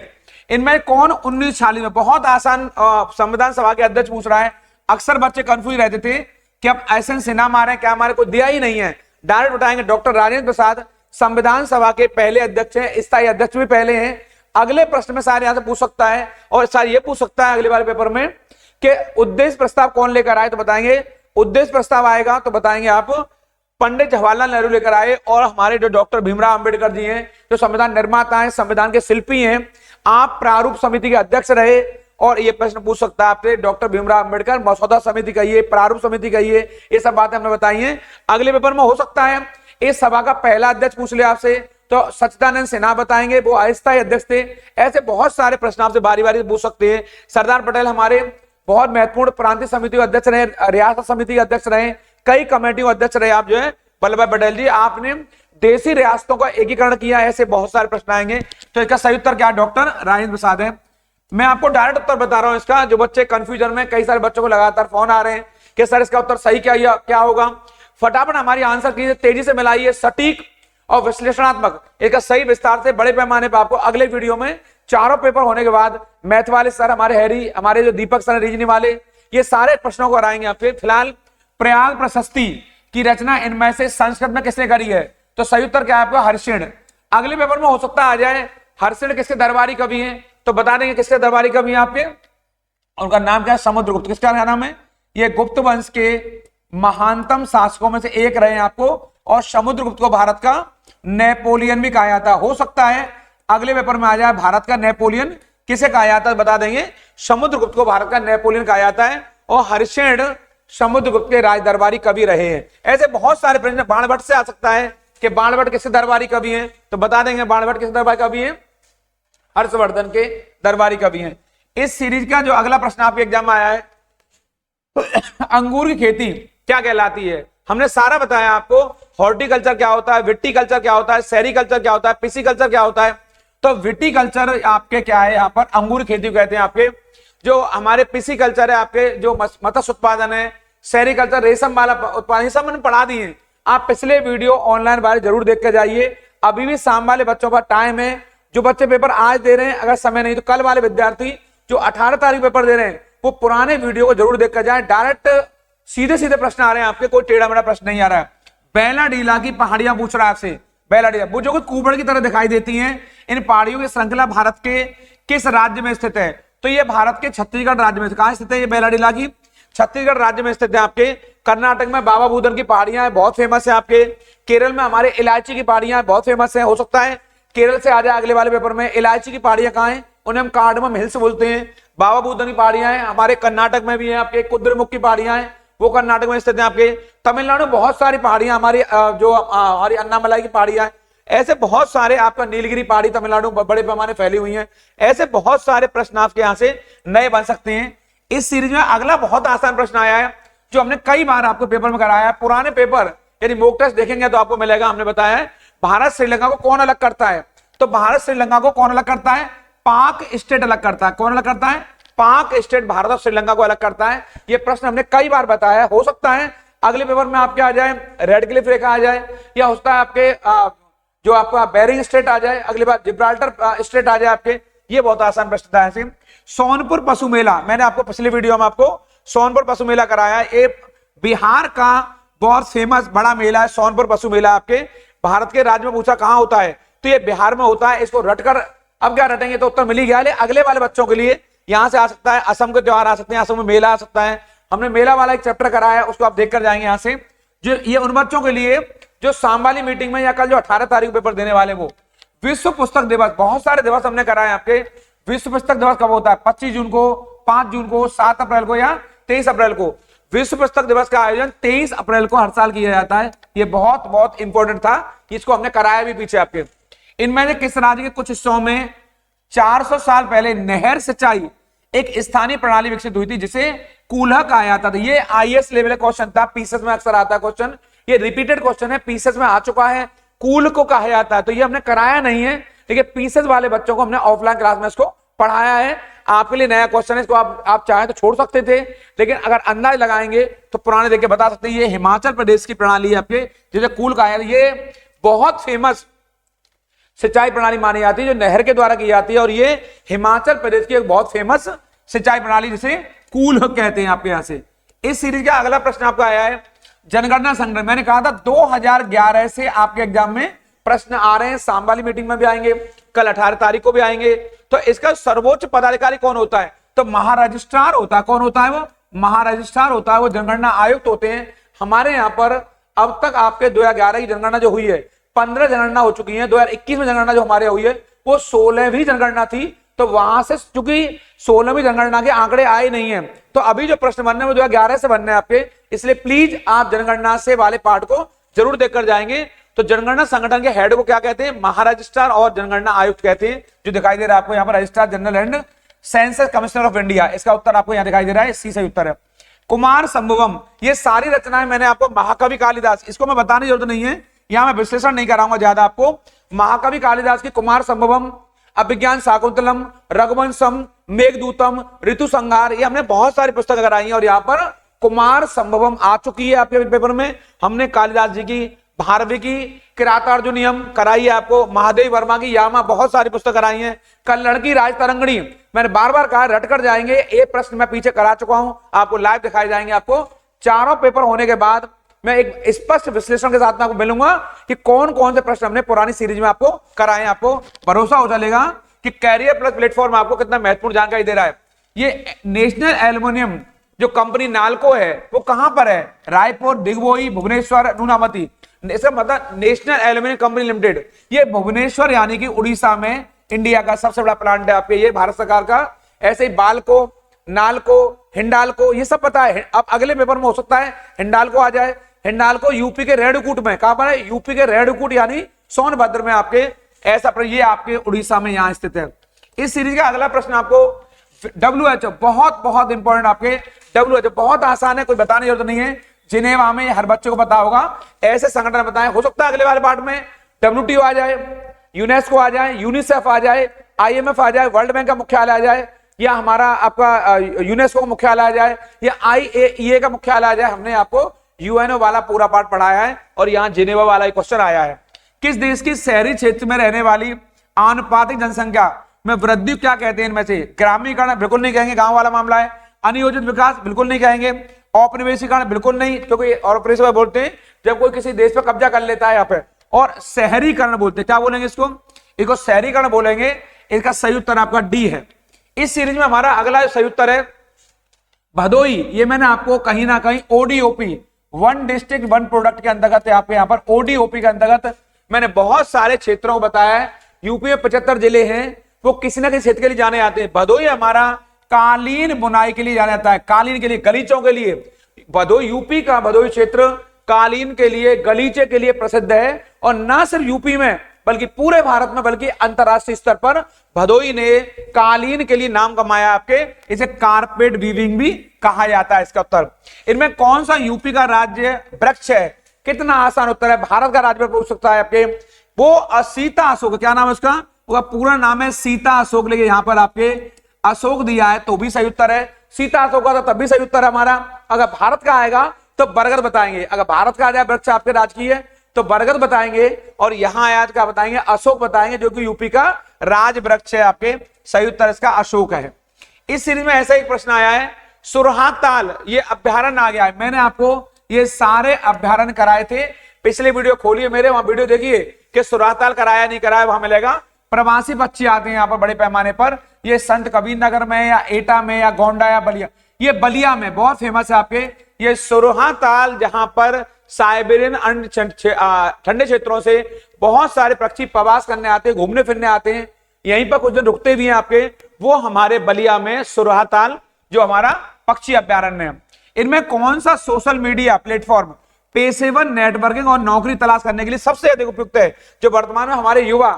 इनमें कौन 1946 में, बहुत आसान, संविधान सभा के अध्यक्ष पूछ रहा है। अक्सर बच्चे कंफ्यूज रहते थे कि अब एसएन सिन्हा मारे क्या हमारे को दिया ही नहीं है, डायरेक्ट बताएंगे। डॉक्टर राजेंद्र प्रसाद संविधान सभा के पहले अध्यक्ष हैं, स्थायी अध्यक्ष भी पहले हैं। अगले प्रश्न में सारे यहां से पूछ सकता है, और सर ये पूछ सकता है अगले वाले पेपर में कि उद्देश्य प्रस्ताव कौन लेकर आए, तो बताएंगे उद्देश्य प्रस्ताव आएगा तो बताएंगे आप पंडित जवाहरलाल नेहरू लेकर आए। और हमारे जो डॉक्टर भीमराव अंबेडकर जी हैं, जो संविधान निर्माता हैं, संविधान के शिल्पी हैं, आप प्रारूप समिति के अध्यक्ष रहे। और ये प्रश्न पूछ सकता है आपसे, डॉक्टर भीमराव अंबेडकर मसौदा समिति कहिए, प्रारूप समिति कहिए, ये सब बातें हमने बताई हैं। अगले पेपर में हो सकता है इस सभा का पहला अध्यक्ष पूछ ले आपसे, तो सच्चिदानंद सिन्हा बताएंगे, वो अस्थायी अध्यक्ष थे। ऐसे बहुत सारे प्रश्न आपसे बारी बारी पूछ सकते हैं। सरदार पटेल हमारे बहुत महत्वपूर्ण प्रांतीय समिति के अध्यक्ष रहे, रियासत समिति के अध्यक्ष रहे, कई कमेटियों के अध्यक्ष रहे। आप जो है वल्लभ भाई पटेल जी, आपने देशी रियासतों का एकीकरण किया। ऐसे बहुत सारे प्रश्न आएंगे। तो इसका सही उत्तर क्या, डॉक्टर राजेंद्र प्रसाद है। मैं आपको डायरेक्ट उत्तर बता रहा हूं इसका, जो बच्चे कंफ्यूजन में, कई सारे बच्चों को लगातार फोन आ रहे हैं कि सर इसका उत्तर सही क्या होगा। फटाफट हमारी आंसर कीजिए, तेजी से मिलाइए, सटीक और विश्लेषणात्मक। इसका सही विस्तार से बड़े पैमाने पर आपको अगले वीडियो में, चारों पेपर होने के बाद मैथ वाले सर हमारे हैरी, हमारे जो दीपक सर रीजनिंग वाले, ये सारे प्रश्नों को कराएंगे आपके। फिलहाल प्रयाग प्रशस्ति की रचना इनमें से संस्कृत में किसने करी है, तो सही उत्तर क्या है आपका, हर्षिण। अगले पेपर में हो सकता आ जाए हर्षिण किसके दरबारी कवि हैं, तो बता देंगे किसके दरबारी कवि हैं आपके। उनका नाम क्या है, समुद्रगुप्त। किसका नाम है, ये गुप्त वंश के महानतम शासकों में से एक रहे हैं आपको। और समुद्रगुप्त को भारत का नेपोलियन भी कहा जाता है। हो सकता है अगले पेपर में आ जाए भारत का नेपोलियन किसे कहा जाता है, बता देंगे समुद्रगुप्त को भारत का नेपोलियन कहा जाता है। और हर्षिण समुद्रगुप्त के राज दरबारी कवि रहे हैं। ऐसे बहुत सारे प्रश्न। बाणभट्ट से आ सकता है कि बाणभट्ट किसके दरबारी कवि हैं, तो बता देंगे बाणभट्ट किसके दरबारी कवि हैं, हर्षवर्धन के दरबारी कवि हैं। इस सीरीज का जो अगला प्रश्न आपके एग्जाम में आया है, अंगूर की खेती क्या कहलाती है। हमने सारा बताया आपको, हॉर्टिकल्चर क्या होता है, विटीकल्चर क्या होता है, सेरीकल्चर क्या होता है, पिसीकल्चर क्या होता है। तो विटीकल्चर आपके क्या है, यहाँ पर अंगूर खेती कहते हैं आपके। जो हमारे पिसीकल्चर है आपके, जो मत्स्य उत्पादन है, सेरीकल्चर रेशम वाला उत्पादन, सब मैंने पढ़ा दिए। आप पिछले वीडियो ऑनलाइन बारे जरूर देख के जाइए। अभी भी शाम वाले बच्चों का टाइम है, जो बच्चे पेपर आज दे रहे हैं, अगर समय नहीं तो कल वाले विद्यार्थी जो 18 तारीख पेपर दे रहे हैं, वो पुराने वीडियो को जरूर देख कर जाए। डायरेक्ट सीधे सीधे प्रश्न आ रहे हैं आपके, कोई टेढ़ा मेढ़ा प्रश्न नहीं आ रहा है। बैलाडीला की पहाड़ियां पूछ रहा है आपसे। बैलाडीला वो जो कुबड़ की तरह दिखाई देती हैं, इन पहाड़ियों की श्रृंखला भारत के किस राज्य में स्थित है, तो ये भारत के छत्तीसगढ़ राज्य में। कहां स्थित है ये बैलाडीला की, छत्तीसगढ़ राज्य में स्थित है आपके। कर्नाटक में बाबा बुदन की पहाड़ियां हैं, बहुत फेमस है आपके। केरल में हमारे इलायची की पहाड़ियां बहुत फेमस है। हो सकता है केरल से आ जाए अगले वाले पेपर में। इलायची की पहाड़ियां कहां हैं, उन्हें हम कार्डमम हिल्स बोलते हैं। बाबा बुदन की पहाड़ियां हैं हमारे कर्नाटक में भी है आपके। कुद्रेमुख की पहाड़ियां हैं, वो कर्नाटक में स्थित है आपके। तमिलनाडु में बहुत सारी पहाड़ियां हमारी, जो हमारी अन्नामलाई की पहाड़ियां हैं। ऐसे बहुत सारे, आपका नीलगिरी पहाड़ी तमिलनाडु बड़े पैमाने फैली हुई हैं। ऐसे बहुत सारे प्रश्न आपके यहां से नए बन सकते हैं। इस सीरीज में अगला बहुत आसान प्रश्न आया है, जो हमने कई बार आपको पेपर में कराया है। पुराने पेपर यदि मॉक टेस्ट देखेंगे तो आपको मिलेगा। हमने बताया है भारत श्रीलंका को कौन अलग करता है, तो भारत श्रीलंका को कौन अलग करता है, पाक स्टेट अलग करता है। कौन अलग करता है, पाक स्टेट भारत और श्रीलंका को अलग करता है। ये प्रश्न हमने कई बार बताया है। हो सकता है अगले पेपर में आपके आ जाए रेड क्लिफ रेखा आ जाए, या हो सकता है आपके जो आपका बेरिंग स्टेट आ जाए, अगली बार जिब्राल्टर स्टेट आ जाए आपके। ये बहुत आसान प्रश्न था। ऐसे सोनपुर पशु मेला, मैंने आपको पिछले वीडियो में आपको सोनपुर पशु मेला कराया है। ये बिहार का बहुत फेमस बड़ा मेला है सोनपुर पशु मेला। आपके भारत के राज्य में पूछा कहां होता है, तो ये बिहार में होता है। इसको रटकर अब क्या रटेंगे तो उत्तर मिल ही गया। अगले वाले बच्चों के लिए यहां से आ सकता है, असम के त्योहार आ सकते हैं, असम में मेला आ सकता है। हमने मेला वाला एक चैप्टर कराया है, उसको आप देख कर जाएंगे यहां से। जो ये उन बच्चों के लिए जो शाम वाली मीटिंग में या कल जो 18 तारीख पेपर देने वाले, वो विश्व पुस्तक दिवस, बहुत सारे दिवस हमने कराए आपके। विश्व पुस्तक दिवस कब होता है, 25 जून को, 5 जून को, 7 अप्रैल को या 23 अप्रैल को। विश्व पुस्तक दिवस का आयोजन 23 अप्रैल को हर साल किया जाता है। ये बहुत बहुत इंपॉर्टेंट था, इसको हमने कराया भी पीछे आपके। इनमें से किस राज्य के कुछ हिस्सों में 400 साल पहले नहर सिंचाई एक स्थानीय प्रणाली विकसित हुई थी जिसे कूल्हा कहा जाता था। ये आईएएस लेवल का क्वेश्चन था, पीसेस में अक्सर आता है क्वेश्चन। ये रिपीटेड क्वेश्चन है, पीसेस में आ चुका है। कूल को कहा जाता है, तो ये हमने कराया नहीं है, लेकिन पीसेस वाले बच्चों को हमने ऑफलाइन क्लास में इसको पढ़ाया है। आपके लिए नया क्वेश्चन है, इसको आप चाहे तो छोड़ सकते थे, लेकिन अगर अंदाज लगाएंगे तो पुराने देख के बता सकते हैं। ये हिमाचल प्रदेश की प्रणाली है आपके, जिसे कूल कहा जाता है। ये बहुत फेमस सिंचाई प्रणाली मानी जाती है जो नहर के द्वारा की जाती है, और ये हिमाचल प्रदेश की एक बहुत फेमस सिंचाई प्रणाली जिसे कूल कहते हैं आपके यहां से। इस सीरीज का अगला प्रश्न आपका आया है जनगणना संग्रह। मैंने कहा था 2011 से आपके एग्जाम में प्रश्न आ रहे हैं, शाम वाली मीटिंग में भी आएंगे, कल 18 तारीख को भी आएंगे। तो इसका सर्वोच्च पदाधिकारी कौन होता है, तो महारजिस्ट्रार होता है। कौन होता है वो, महारजिस्ट्रार होता है, वो जनगणना आयुक्त होते हैं। हमारे यहाँ पर अब तक आपके 2011 की जनगणना जो हुई है 15 जनगणना हो चुकी है। 2021 में जनगणना जो हमारे हुई है वो 16वीं जनगणना थी, तो वहां से चूंकि 16वीं जनगणना के आंकड़े आए नहीं है, तो अभी जो प्रश्न बनने वो 2011 से बनने आपके। इसलिए प्लीज आप जनगणना से वाले पार्ट को जरूर देखकर जाएंगे। तो जनगणना संगठन के हेड को क्या कहते हैं, महारजिस्ट्रार और जनगणना आयुक्त कहते हैं। जो दिखाई दे रहा है आपको यहाँ पर registrar general and census commissioner of India, इसका उत्तर आपको यहाँ दिखाई दे रहा है, सी सही उत्तर है। कुमार संभवम, ये सारी रचनाएं मैंने आपको महाकवि कालिदास, इसको मैं बताने की जरूरत नहीं है, यहां मैं विश्लेषण नहीं कराऊंगा ज्यादा आपको। महाकवि कालिदास की कुमार संभवम, अभिज्ञान शाकुंतलम, रघुवंशम, मेघदूतम, ऋतु संहार, ये हमने बहुत सारी पुस्तक कराई है, और यहाँ पर कुमार संभवम आ चुकी है आपके पेपर में। हमने कालिदास जी की, भारवी की किरातार्जुनियम कराई है आपको, महादेव वर्मा की यामा, बहुत सारी पुस्तक कराई है। कल्लड़ की राजतरंगिणी, मैंने बार बार कहा रट कर जाएंगे, ये प्रश्न मैं पीछे करा चुका हूं, आपको लाइव दिखाए जाएंगे। आपको चारों पेपर होने के बाद मैं एक स्पष्ट विश्लेषण के साथ में आपको मिलूंगा कि कौन कौन से प्रश्न हमने पुरानी सीरीज में आपको कराए। आपको भरोसा हो चलेगा कि कैरियर प्लस प्लेटफॉर्म आपको कितना महत्वपूर्ण जानकारी दे रहा है। ये नेशनल एल्युमिनियम जो कंपनी नालको है वो कहां पर है, रायपुर, दिग्बोई, भुवनेश्वर, नूनामती। इसका मतलब नेशनल एल्युमिनियम कंपनी लिमिटेड, ये भुवनेश्वर यानी कि उड़ीसा में इंडिया का सबसे बड़ा प्लांट है आपके, ये भारत सरकार का। ऐसे ही बालको, नालको, हिंडालको, ये सब पता है। अब अगले पेपर में हो सकता है हिंडालको आ जाए। हिंडालको यूपी के रेणुकूट में, कहां पर है, यूपी के रेणुकूट यानी सोनभद्र में आपके, ऐसा ये आपके उड़ीसा में यहां स्थित है। इस सीरीज का अगला प्रश्न आपको WHO, बहुत बहुत इंपॉर्टेंट आपके WHO, बहुत आसान है, कोई बताने की जरूरत नहीं है। जिनेवा में हर बच्चे को पता होगा, ऐसे संगठन बताएं। हो सकता है अगले वाले पार्ट में WTO आ जाए, यूनेस्को आ जाए, यूनिसेफ आ जाए, IMF आ जाए, वर्ल्ड बैंक का मुख्यालय आ जाए, या हमारा आपका यूनेस्को का मुख्यालय आ जाए, या IAEA का मुख्यालय आ जाए। हमने आपको UNO वाला पूरा पार्ट पढ़ाया है, और यहाँ जिनेवा वाला क्वेश्चन आया है। किस देश की शहरी क्षेत्र में रहने वाली आनुपातिक जनसंख्या में वृद्धि क्या कहते हैं इनमें से, ग्रामीणकरण बिल्कुल नहीं कहेंगे, गांव वाला मामला है। अनियोजित विकास बिल्कुल नहीं कहेंगे। औपनिवेशीकरण बिल्कुल नहीं, क्योंकि औपनिवेश बोलते हैं जब कोई किसी देश पर कब्जा कर लेता है यहाँ पे। और शहरीकरण बोलते हैं, क्या बोलेंगे इसको शहरीकरण बोलेंगे। इसका सही उत्तर आपका डी है। इस सीरीज में हमारा अगला सही उत्तर है भदोई। ये मैंने आपको कहीं ना कहीं ODOP, one district one product के अंतर्गत, आपके यहाँ पर ODOP के अंतर्गत मैंने बहुत सारे क्षेत्रों को बताया है। यूपी में 75 जिले हैं, वो किसी ना किसी क्षेत्र के लिए जाने जाते हैं। भदोई हमारा कालीन बुनाई के लिए जाना जाता है, कालीन के लिए, गलीचों के लिए। भदोई, यूपी का भदोई क्षेत्र कालीन के लिए, गलीचे के लिए प्रसिद्ध है। और ना सिर्फ यूपी में, बल्कि पूरे भारत में, बल्कि अंतरराष्ट्रीय स्तर पर भदोही ने कालीन के लिए नाम कमाया आपके। इसे कारपेट वीविंग भी कहा जाता है इसका उत्तर। इनमें कौन सा यूपी का राज्य वृक्ष है? कितना आसान उत्तर है, भारत का राज्य पूछ सकता है आपके। वो सीता अशोक, क्या नाम है उसका? उसका पूरा नाम है सीता अशोक, लेकिन यहां पर आपके अशोक दिया है तो भी सही उत्तर है। सीता अशोक का तब भी सही उत्तर है हमारा। अगर भारत का आएगा तो बरगद बताएंगे। अगर भारत का आ जाए वृक्ष आपके राजकीय है तो बरगद बताएंगे, और यहां आया क्या बताएंगे? अशोक बताएंगे, जो कि यूपी का राज वृक्ष है आपके। सही उत्तर इसका अशोक है। इस सीरीज में ऐसा एक प्रश्न आया है, सुरहाताल ये अभ्यारण्य आ गया है। मैंने आपको ये सारे अभ्यारण्य कराए थे, पिछले वीडियो खोलिए मेरे, वहां वीडियो देखिए कि सुरहाताल कराया नहीं कराया, वहां मिलेगा। प्रवासी पक्षी आते हैं यहाँ पर बड़े पैमाने पर, ये संत कबीर नगर में या एटा में या गोंडा या बलिया, ये बलिया में बहुत फेमस है आपके ये सुरहाताल, जहां पर साइबेरियन ठंडे क्षेत्रों से बहुत सारे पक्षी प्रवास करने आते हैं, घूमने फिरने आते हैं, यहीं पर कुछ दिन रुकते भी हैं आपके। वो हमारे बलिया में सुरहाताल जो हमारा पक्षी अभ्यारण्य है। इनमें कौन सा सोशल मीडिया प्लेटफॉर्म पेशेवर नेटवर्किंग और नौकरी तलाश करने के लिए सबसे अधिक उपयुक्त है, जो वर्तमान में हमारे युवा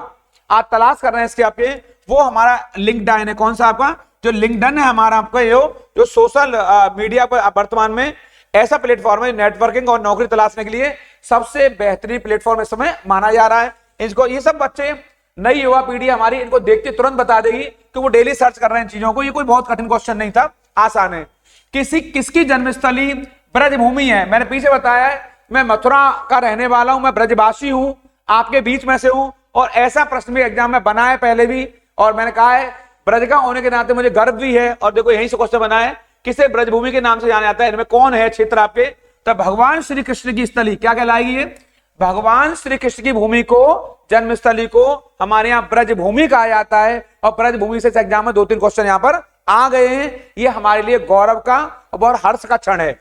आज तलाश कर रहे हैं इसके आपके? वो हमारा लिंक्डइन है। कौन सा आपका? जो लिंक्डइन है हमारा आपका, जो सोशल मीडिया पर वर्तमान में ऐसा प्लेटफॉर्म है नेटवर्किंग और नौकरी तलाशने के लिए सबसे बेहतरीन प्लेटफॉर्म इस समय माना जा रहा है। इसको ये सब बच्चे, नई युवा पीढ़ी हमारी, इनको देखते तुरंत बता देगी कि वो डेली सर्च कर रहे हैं चीजों को। ये कोई बहुत कठिन क्वेश्चन नहीं था, आसान है। किसकी जन्मस्थली ब्रजभूमि है? मैंने पीछे बताया है, मैं मथुरा का रहने वाला हूं, मैं ब्रजवासी हूं, आपके बीच में से हूं, और ऐसा प्रश्न भी एग्जाम में बना है पहले भी, और मैंने कहा है ब्रज का होने के नाते मुझे गर्व भी है। और देखो यहीं से क्वेश्चन बना है, किसे ब्रजभूमि के नाम से जाना जाता है? इनमें कौन है क्षेत्र आपके? तो भगवान श्री कृष्ण की स्थली क्या कहलाएगी? ये भगवान श्री कृष्ण की भूमि को, जन्मस्थली को हमारे यहाँ ब्रजभूमि कहा जाता है। और ब्रजभूमि से एग्जाम में 2-3 क्वेश्चन यहाँ पर आ गए हैं। ये हमारे लिए गौरव का और हर्ष का क्षण है।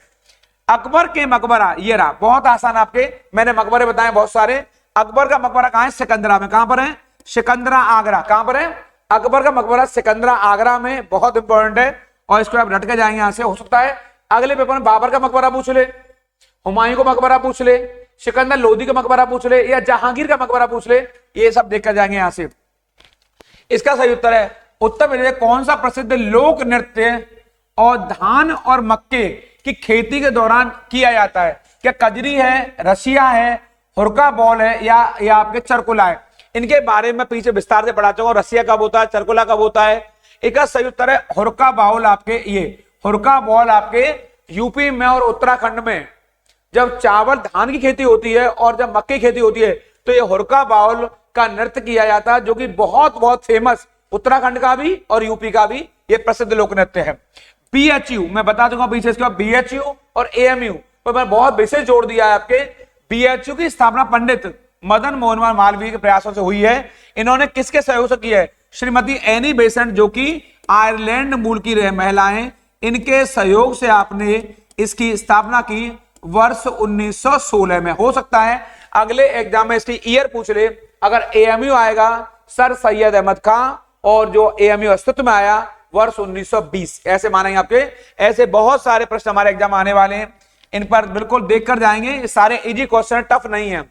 अकबर के मकबरा, ये रहा, बहुत आसान आपके, मैंने मकबरे बताए बहुत सारे। अकबर का मकबरा कहां है? सिकंदरा में। कहां पर है? सिकंदरा आगरा। कहां पर है? अकबर का मकबरा सिकंदरा आगरा में, बहुत इंपॉर्टेंट है, और इसको आप रट के जाएंगे यहां से। हो सकता है अगले पेपर में बाबर का मकबरा पूछ ले, हुमायूं का मकबरा पूछ ले, सिकंदर लोदी का मकबरा पूछ ले, या जहांगीर का मकबरा पूछ ले, ये सब देख कर जाएंगे यहां से। इसका सही उत्तर है उत्तर प्रदेश में कौन सा प्रसिद्ध लोक नृत्य और धान और मक्के की खेती के दौरान किया जाता है? क्या कजरी है, रसिया है, हुरका बॉल है, या आपके चरकुला है? इनके बारे में पीछे विस्तार से पढ़ा चाहूंगा। रसिया कब होता है, चरकुला कब होता है? इसका सही उत्तर है हुरका बाउल आपके। ये हुरका बॉल आपके यूपी में और उत्तराखंड में जब चावल धान की खेती होती है और जब मक्के की खेती होती है तो ये हुरका बाउल का नृत्य किया जाता है, जो कि बहुत बहुत फेमस, उत्तराखंड का भी और यूपी का भी ये प्रसिद्ध लोक नृत्य है। बीएचयू मैं बता दूंगा पीछे, इसके बाद बीएचयू और एएमयू पर मैं बहुत विशेष जोड़ दिया है आपके। बीएचयू की स्थापना पंडित मदन मोहन मालवीय के प्रयासों से हुई है। इन्होंने किसके सहयोग से की है? श्रीमती एनी बेसेंट, जो कि आयरलैंड मूल की महिला हैं, इनके सहयोग से आपने इसकी स्थापना की वर्ष 1916 में। हो सकता है अगले एग्जाम में इसकी ईयर पूछ ले। अगर एएमयू आएगा सर सैयद अहमद खां, और जो एएमयू अस्तित्व में आया वर्ष 1920, ऐसे मानेंगे आपके। ऐसे बहुत सारे प्रश्न हमारे एग्जाम आने वाले हैं, इन पर बिल्कुल देखकर जाएंगे। ये सारे इजी क्वेश्चन, टफ नहीं है।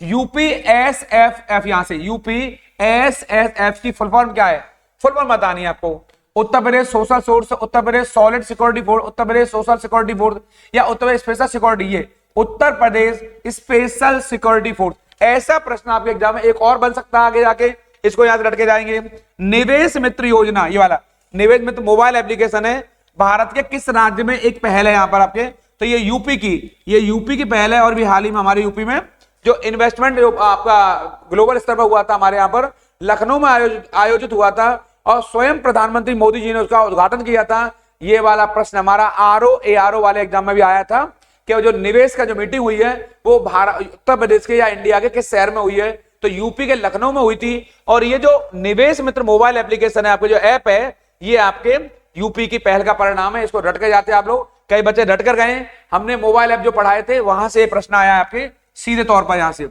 यूपीएसएफएफ, यहां से यूपीएसएफएफ की फुल फॉर्म क्या है? फुल फॉर्म बतानी है आपको। Uttar Pradesh social source, Uttar Pradesh solid security force, Uttar Pradesh social security force, या उत्तर प्रदेश स्पेशल सिक्योरिटी। ये Uttar Pradesh special security force. ऐसा प्रश्न आपके एग्जाम में एक और बन सकता है आगे जाके, इसको याद रट के जाएंगे। निवेश मित्र योजना, ये वाला निवेश मित्र मोबाइल एप्लीकेशन है, भारत के किस राज्य में एक पहल है यहाँ पर आपके? तो ये यूपी की पहल है। और भी हाल ही में हमारे यूपी में जो इन्वेस्टमेंट जो आपका ग्लोबल स्तर पर हुआ था, हमारे यहाँ पर लखनऊ में आयोजित हुआ था, और स्वयं प्रधानमंत्री मोदी जी ने उसका उद्घाटन किया था। ये वाला प्रश्न हमारा आरओ वाले एग्जाम में भी आया था कि जो निवेश का जो मीटिंग हुई है वो भारत, उत्तर प्रदेश के या इंडिया के किस शहर में हुई है? तो यूपी के लखनऊ में हुई थी। और ये जो निवेश मित्र मोबाइल एप्लीकेशन है, आपके जो ऐप है, ये आपके यूपी की पहल का परिणाम है। इसको रट कर जाते हैं आप लोग, कई बच्चे रट कर गए। हमने मोबाइल ऐप जो पढ़ाए थे वहां से प्रश्न आया है आपके सीधे तौर पर यहां से।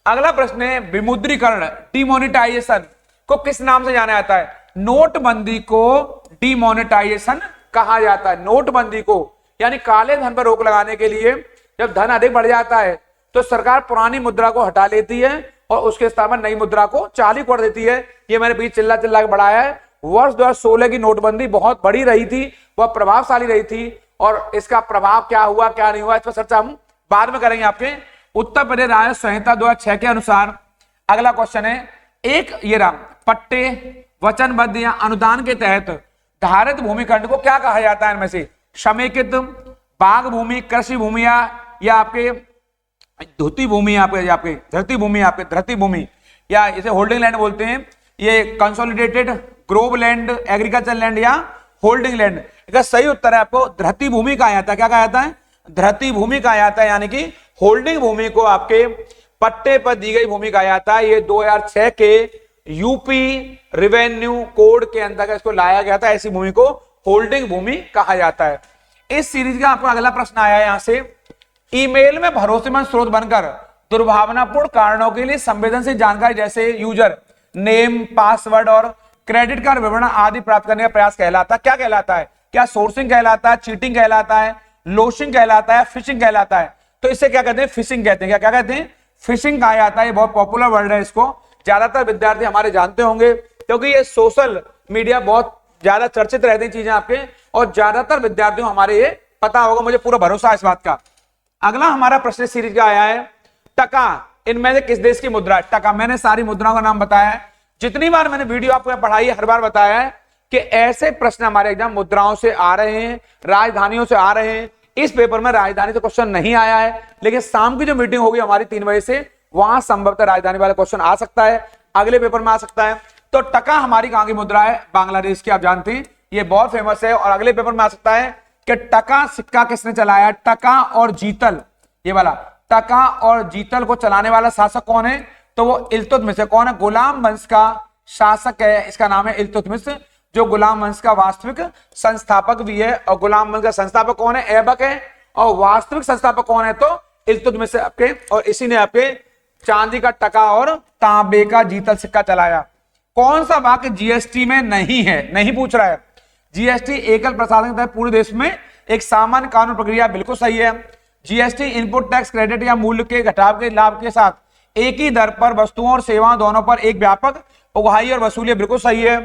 अगला प्रश्न है विमुद्रीकरण, डिमोनेटाइजेशन को किस नाम से जाना जाता है? नोटबंदी को डिमोनेटाइजेशन कहा जाता है। नोटबंदी को, यानी काले धन पर रोक लगाने के लिए जब धन अधिक बढ़ जाता है तो सरकार पुरानी मुद्रा को हटा लेती है और उसके स्थान पर नई मुद्रा को चालू कर देती है। ये मैंने बीच चिल्ला चिल्ला के बढ़ाया है। वर्ष 2016 की नोटबंदी बहुत बड़ी रही थी, वह प्रभावशाली रही थी, और इसका प्रभाव क्या हुआ क्या नहीं हुआ इस पर चर्चा हम बाद में करेंगे। आपके उत्तर प्रदेश राजस्व संहिता 2006 के अनुसार अगला क्वेश्चन है, एक ये राम पट्टे वचनबद्ध या अनुदान के तहत धारित भूमिखंड को क्या कहा जाता है? इनमें से समेकित, बाग भूमि, कृषि भूमि या आपके धुती भूमि, आपके धरती भूमि, आपके धरती भूमि, या इसे होल्डिंग लैंड बोलते हैं। ये consolidated Grove land, agriculture land या होल्डिंग लैंड। इसका सही उत्तर है आपको धरती भूमि कहा जाता है। क्या कहा जाता है? धरती भूमि कहा जाता है, यानी कि होल्डिंग भूमि को आपके पट्टे पर दी गई भूमि कहा जाता है। ये 2006 के यूपी रेवेन्यू कोड के अंतर्गत इसको लाया गया था। ऐसी भूमि को होल्डिंग भूमि कहा जाता है। इस सीरीज का आपको अगला प्रश्न आया है यहां से, ईमेल में भरोसेमंद स्रोत बनकर दुर्भावनापूर्ण कारणों के लिए संवेदनशील जानकारी जैसे यूजर नेम, पासवर्ड और क्रेडिट कार्ड विवरण आदि प्राप्त करने का प्रयास कहलाता है। क्या कहलाता है? क्या सोर्सिंग कहलाता है, चीटिंग कहलाता है, लोशिंग कहलाता है, फिशिंग कहलाता है? तो इसे क्या कहते हैं? फिशिंग कहते हैं। क्या कहते हैं? फिशिंग कहा जाता है। ये बहुत पॉपुलर वर्ड है, इसको ज्यादातर विद्यार्थी हमारे जानते होंगे क्योंकि ये सोशल मीडिया बहुत ज्यादा चर्चित रहती चीजें आपके, और ज्यादातर विद्यार्थियों हमारे ये पता होगा, मुझे पूरा भरोसा है इस बात का। अगला हमारा प्रश्न सीरीज का आया है, टका इनमें से किस देश की मुद्रा है? टका, मैंने सारी मुद्राओं का नाम बताया है। जितनी बार मैंने वीडियो आपको पढ़ाई है हर बार बताया है कि ऐसे प्रश्न हमारे एग्जाम मुद्राओं से आ रहे हैं, राजधानियों से आ रहे हैं। इस पेपर में राजधानी से क्वेश्चन नहीं आया है, लेकिन शाम की जो मीटिंग होगी हमारी 3 बजे से, वहां संभवतः राजधानी वाला क्वेश्चन आ सकता है, अगले पेपर में आ सकता है। तो टका हमारी कहां की मुद्रा है? बांग्लादेश की, आप जानते हैं, ये बहुत फेमस है। और अगले पेपर में आ सकता है कि टका सिक्का किसने चलाया? टका और जीतल, ये वाला टका और जीतल को चलाने वाला शासक कौन है? तो वो इल्तुतमिश है। कौन है? गुलाम वंश का शासक है, इसका नाम है इल्तुतमिश, जो गुलाम वंश का वास्तविक संस्थापक भी है। और गुलाम वंश का संस्थापक कौन है? ऐबक है। और वास्तविक संस्थापक कौन है? तो इल्तुतमिश आपके, और इसी ने आपके चांदी का टका और तांबे का जीतल सिक्का चलाया। कौन सा वाक्य जीएसटी में नहीं है? नहीं पूछ रहा है। जीएसटी एकल प्रशासन तहत पूरे देश में एक सामान्य कानून प्रक्रिया, बिल्कुल सही है। जीएसटी इनपुट टैक्स क्रेडिट या मूल्य के घटाव के लाभ के साथ एक ही दर पर वस्तुओं और सेवाओं दोनों पर एक व्यापक उगाही और वसूली, बिल्कुल सही है।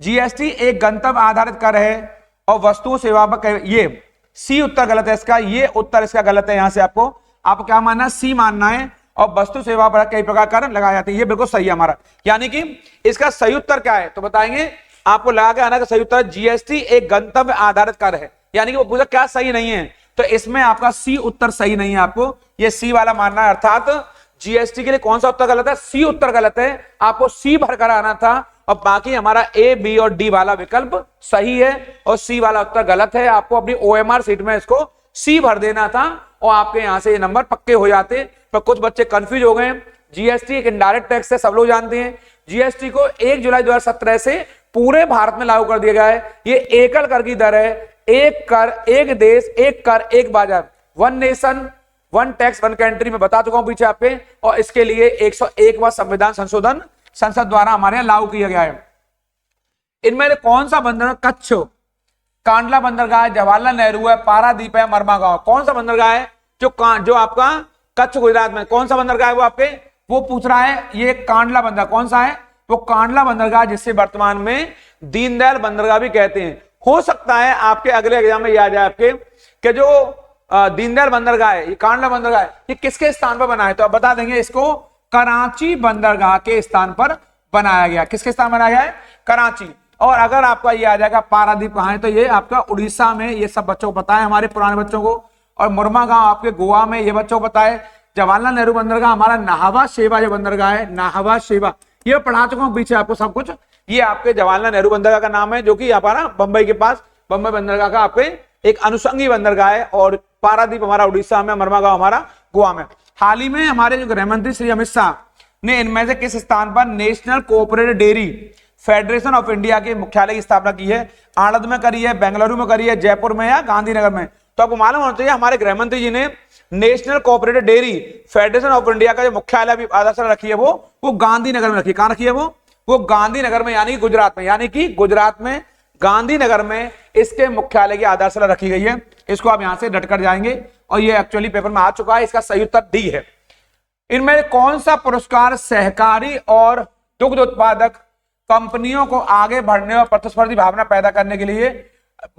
जीएसटी एक गंतव्य आधारित कर है और वस्तुओं सेवा पर, ये सी उत्तर गलत है इसका, ये उत्तर इसका गलत है। यहां से आपको क्या मानना है? सी मानना है। और वस्तु सेवा पर कई प्रकार कर लगाए जाते हैं, ये बिल्कुल सही है हमारा। यानी कि इसका सही उत्तर क्या है तो बताएंगे, आपको लगा के आना का सही उत्तर जीएसटी एक गंतव्य आधारित कर है। यानी कि वो पूछा क्या सही नहीं है, तो इसमें आपका सी उत्तर सही नहीं है, आपको ये सी वाला मानना है। अर्थात जीएसटी के लिए कौन सा उत्तर गलत है? सी उत्तर गलत है। आपको सी भरकर आना था, और बाकी हमारा ए, बी और डी वाला विकल्प सही है, और सी वाला उत्तर गलत है। आपको अपनी ओएमआर सीट में इसको सी भर देना था, और आपके यहां से ये नंबर पक्के हो जाते। पर कुछ बच्चे कंफ्यूज हो गए। जीएसटी एक इनडायरेक्ट टैक्स है, सब लोग जानते हैं। जीएसटी को 1 जुलाई 2017 से पूरे भारत में लागू कर दिया गया है। ये एकल कर की दर है, एक कर एक देश एक कर एक बाजार, one nation one tax one country में बता चुका हूं पीछे आपके। और इसके लिए 101वां संविधान संशोधन संसद द्वारा हमारे यहां लागू किया गया है। इनमें से कौन सा बंदरगाह? कच्छ, कांडला बंदरगाह है, जवाहरलाल नेहरू है, पारादीप है, मरमागांव। कौन सा बंदरगाह है जो आपका कच्छ गुजरात में? कौन सा बंदरगाह है वो आपके? वो पूछ रहा है। ये कांडला बंदरगाह कौन सा है? वो कांडला बंदरगाह, जिससे वर्तमान में दीनदयाल बंदरगाह भी कहते हैं। हो सकता है आपके अगले एग्जाम में ये आ जाए आपके कि जो दीनदयाल बंदरगाह है, ये कांडला बंदरगाह है, ये किसके स्थान पर बना है? तो आप बता देंगे, इसको कराची बंदरगाह के स्थान पर बनाया गया। किसके स्थान बनाया गया है? कराची। और अगर आपका ये आ जाएगा पारादीप कहां है, तो ये आपका उड़ीसा में, ये सब बच्चों को पता है, हमारे पुराने बच्चों को। और मुरमागांव आपके गोवा में, ये बच्चों को पता है। जवाहरलाल नेहरू बंदरगाह हमारा नाहवा शेवा जो बंदरगाह है, नाहवा शेवा, ये पढ़ा चुका हूं पीछे आपको सब कुछ। ये आपके जवाहरलाल नेहरू बंदरगाह का नाम है, जो कि यहाँ पर बंबई के पास, बंबई बंदरगाह का आपके एक अनुषंगी बंदरगाह है। और पारादीप हमारा उड़ीसा में, मरमागांव हमारा गोवा में। हाल ही में हमारे जो गृह मंत्री श्री अमित शाह ने इनमें से किस स्थान पर national cooperative dairy federation of India के मुख्यालय की स्थापना की है? आणंद में करी है, बेंगलुरु में करी है, जयपुर में या गांधीनगर में? तो आपको मालूम होना चाहिए हमारे गृह मंत्री जी ने national cooperative dairy federation of India का जो मुख्यालय भी आदर्शन रखी है वो गांधीनगर में रखी है। कहां रखी है वो गांधीनगर में, यानी कि गुजरात में, यानी कि गुजरात में गांधीनगर में इसके मुख्यालय की आधारशिला रखी गई है। इसको आप यहां से डट कर जाएंगे, और ये एक्चुअली पेपर में आ चुका है। इसका सही उत्तर डी है। इनमें कौन सा पुरस्कार सहकारी और दुग्ध उत्पादक कंपनियों को आगे बढ़ने और प्रतिस्पर्धी भावना पैदा करने के लिए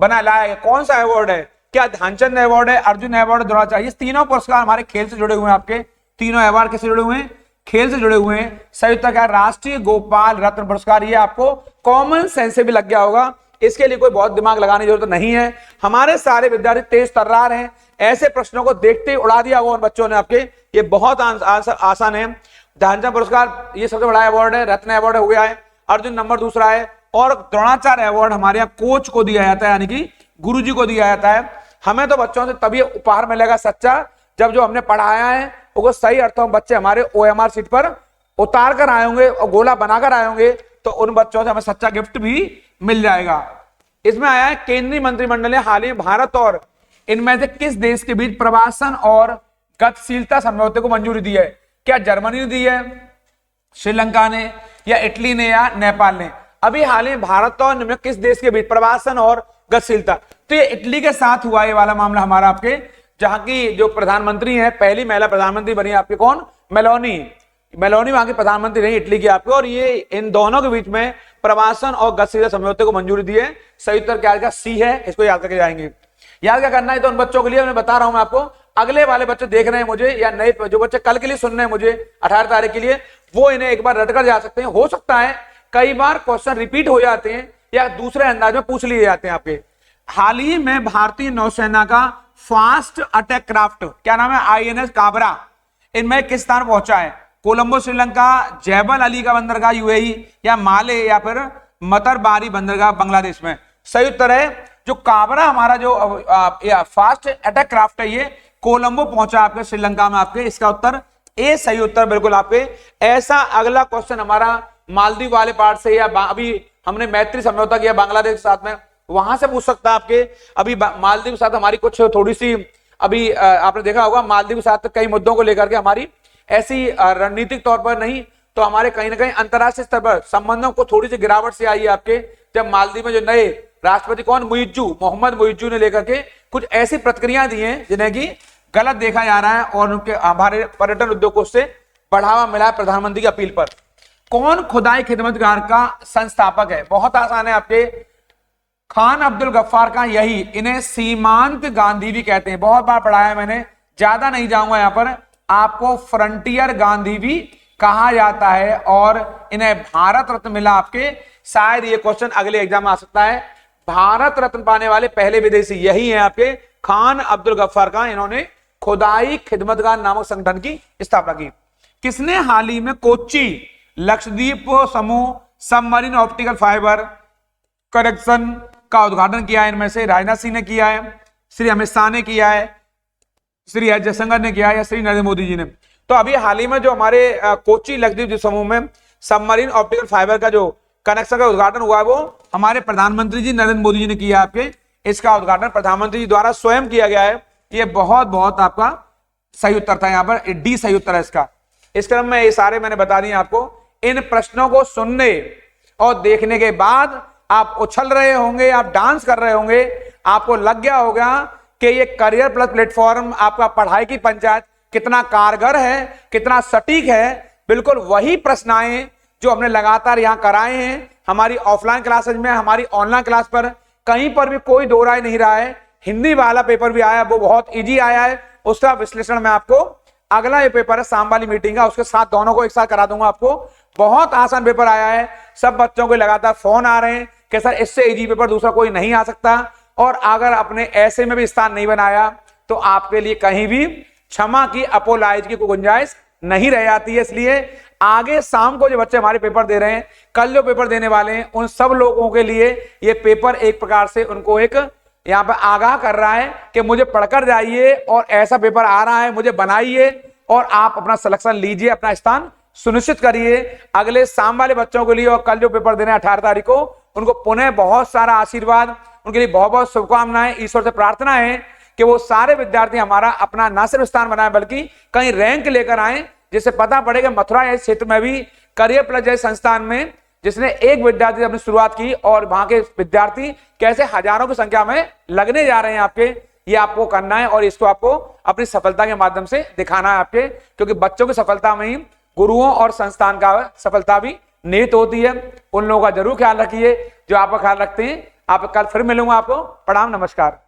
बना लाया गया? कौन सा अवार्ड है? क्या ध्यानचंद अवार्ड है, अर्जुन अवार्ड, द्रोणाचार्य? तीनों पुरस्कार हमारे खेल से जुड़े हुए हैं। आपके तीनों अवार्ड किससे जुड़े हुए हैं? खेल से जुड़े हुए हैं। संयुक्त क्या? राष्ट्रीय गोपाल रत्न पुरस्कार। ये आपको कॉमन सेंस से भी लग गया होगा, इसके लिए कोई बहुत दिमाग लगाने की जरूरत नहीं है। हमारे सारे विद्यार्थी तेज तर्रार हैं, ऐसे प्रश्नों को देखते ही उड़ा दिया होगा उन बच्चों ने आपके। ये बहुत आसान है। ध्यानचंद पुरस्कार ये सबसे बड़ा अवार्ड है, रत्न अवार्ड हो गया है, अर्जुन नंबर दूसरा है, और द्रोणाचार्य अवार्ड हमारे यहाँ कोच को दिया जाता है, यानी कि गुरुजी को दिया जाता है। हमें तो बच्चों से तभी उपहार मिलेगा सच्चा, जब जो हमने पढ़ाया है वो सही अर्थों में बच्चे हमारे OMR सीट पर उतार कर आए होंगे और गोला बनाकर आए होंगे, तो उन बच्चों से हमें सच्चा गिफ्ट भी मिल जाएगा। इसमें आया है केंद्रीय मंत्रिमंडल ने हाल ही भारत और इनमें से किस देश के बीच प्रवासन और गतिशीलता समझौते को मंजूरी दी है? क्या जर्मनी ने दी है, श्रीलंका ने, या इटली ने, या नेपाल ने? अभी हाल ही भारत और इनमें किस देश के बीच प्रवासन और गतिशीलता? तो ये इटली के साथ हुआ ये वाला मामला हमारा आपके, जहां की जो प्रधानमंत्री है, पहली महिला प्रधानमंत्री बनी आपके कौन? मेलोनी वहां की प्रधानमंत्री रही इटली की आपके। और ये इन दोनों के बीच में प्रवासन और गतिशीलता समझौते को मंजूरी दी है। सही उत्तर क्या? सी है। इसको याद करके जाएंगे। याद क्या करना है तो उन बच्चों के लिए मैं बता रहा हूं मैं आपको, अगले वाले बच्चे देख रहे हैं मुझे, या नए जो बच्चे कल के लिए सुन रहे हैं मुझे 18 तारीख के लिए, वो इन्हें एक बार रटकर जा सकते हैं। हो सकता है कई बार क्वेश्चन रिपीट हो जाते हैं या दूसरे अंदाज में पूछ लिए जाते हैं आपके। हाल ही में भारतीय नौसेना का फास्ट अटैक क्राफ्ट, क्या नाम है? INS काबरा, इनमें किस स्थान पहुंचा है? कोलंबो श्रीलंका, जैबल अली का बंदरगाह UAE, या माले, या फिर मतरबारी बंदरगाह बांग्लादेश में? सही उत्तर है जो काबरा हमारा जो फास्ट अटैक क्राफ्ट है, ये कोलंबो पहुंचा आपके श्रीलंका में आपके। इसका उत्तर ए सही उत्तर बिल्कुल आपके। ऐसा अगला क्वेश्चन हमारा मालदीव वाले पार्ट से, या अभी हमने मैत्री समझौता किया बांग्लादेश के साथ में, वहां से पूछ सकता है आपके। अभी मालदीव के साथ हमारी कुछ थोड़ी सी अभी आपने देखा होगा, मालदीव के साथ कई मुद्दों को लेकर के हमारी ऐसी रणनीतिक तौर पर नहीं तो हमारे कहीं ना कहीं अंतर्राष्ट्रीय स्तर पर संबंधों को थोड़ी सी गिरावट से आई है आपके, जब मालदीव में जो नए राष्ट्रपति कौन? मोहम्मद मुइज्जू ने लेकर के कुछ ऐसी प्रतिक्रिया दी हैं जिन्हें की गलत देखा जा रहा है, और उनके हमारे पर्यटन उद्योग को उससे बढ़ावा मिला है प्रधानमंत्री की अपील पर। कौन खुदाई खिदमतगार का संस्थापक है? बहुत आसान है आपके, खान अब्दुल गफ्फार का यही। इन्हें सीमांत गांधी भी कहते हैं, बहुत बार पढ़ाया है मैंने, ज्यादा नहीं जाऊंगा यहां पर। आपको फ्रंटियर गांधी भी कहा जाता है, और इन्हें भारत रत्न मिला आपके। शायद ये क्वेश्चन अगले एग्जाम में आ सकता है। भारत रत्न पाने वाले पहले विदेशी यही है आपके, खान अब्दुल गफ्फार का। इन्होंने खुदाई खिदमतगार नामक संगठन की स्थापना की। किसने हाल ही में कोच्चि लक्षद्वीप समूह सबमरीन ऑप्टिकल फाइबर करेक्शन का उद्घाटन किया है? इनमें से राजनाथ सिंह ने किया है, श्री अमित शाह ने किया है, श्री एस जयशंकर ने किया है, या श्री नरेंद्र मोदी जी ने? तो अभी हाल ही में जो हमारे कोच्चि लक्षद्वीप समूह में सबमरीन ऑप्टिकल फाइबर का जो कनेक्शन का उद्घाटन हुआ है, वो हमारे प्रधानमंत्री जी नरेंद्र मोदी जी ने किया आपके। इसका उद्घाटन प्रधानमंत्री जी द्वारा स्वयं किया गया है। ये बहुत आपका सही उत्तर था, यहाँ पर डी सही उत्तर है इसका। इस क्रम में ये सारे मैंने बता दिए आपको। इन प्रश्नों को सुनने और देखने के बाद आप उछल रहे होंगे, आप डांस कर रहे होंगे, आपको लग गया होगा कि ये करियर प्लस प्लेटफॉर्म आपका पढ़ाई की पंचायत कितना कारगर है, कितना सटीक है। बिल्कुल वही प्रश्न आए जो हमने लगातार यहां कराए हैं हमारी ऑफलाइन क्लासेज में, हमारी ऑनलाइन क्लास पर। कहीं पर भी कोई दो राय नहीं रहा है। हिंदी वाला पेपर भी आया, वो बहुत इजी आया है, उसका विश्लेषण मैं आपको अगला ये पेपर है शाम वाली मीटिंग का, उसके साथ दोनों को एक साथ करा दूंगा आपको। बहुत आसान पेपर आया है। सब बच्चों को लगातार फोन आ रहे हैं कि सर इससे इजी पेपर दूसरा कोई नहीं आ सकता, और अगर आपने ऐसे में भी स्थान नहीं बनाया तो आपके लिए कहीं भी क्षमा की, अपोलाइज की कोई गुंजाइश नहीं रह जाती है। इसलिए आगे शाम को जो बच्चे हमारे पेपर दे रहे हैं, कल जो पेपर देने वाले हैं, उन सब लोगों के लिए ये पेपर एक प्रकार से उनको एक यहाँ पर आगाह कर रहा है कि मुझे पढ़कर जाइए और ऐसा पेपर आ रहा है, मुझे बनाइए और आप अपना सिलेक्शन लीजिए, अपना स्थान सुनिश्चित करिए। अगले शाम वाले बच्चों के लिए और कल जो पेपर देने 18 तारीख को, उनको पुनः बहुत सारा आशीर्वाद, उनके लिए बहुत बहुत शुभकामनाएं। ईश्वर से प्रार्थना है कि वो सारे विद्यार्थी हमारा अपना न सिर्फ स्थान बनाए बल्कि कहीं रैंक लेकर आए, जिससे पता पड़ेगा मथुरा इस क्षेत्र में भी करियर प्लस जैसे संस्थान में जिसने एक विद्यार्थी से अपनी शुरुआत की और वहां के विद्यार्थी कैसे हजारों की संख्या में लगने जा रहे हैं आपके। ये आपको करना है और इसको आपको अपनी सफलता के माध्यम से दिखाना है आपके, क्योंकि बच्चों की सफलता में ही गुरुओं और संस्थान का सफलता भी निहित होती है। उन लोगों का जरूर ख्याल रखिए जो आपका ख्याल रखते हैं। आप कल फिर मिलूंगा आपको। प्रणाम, नमस्कार।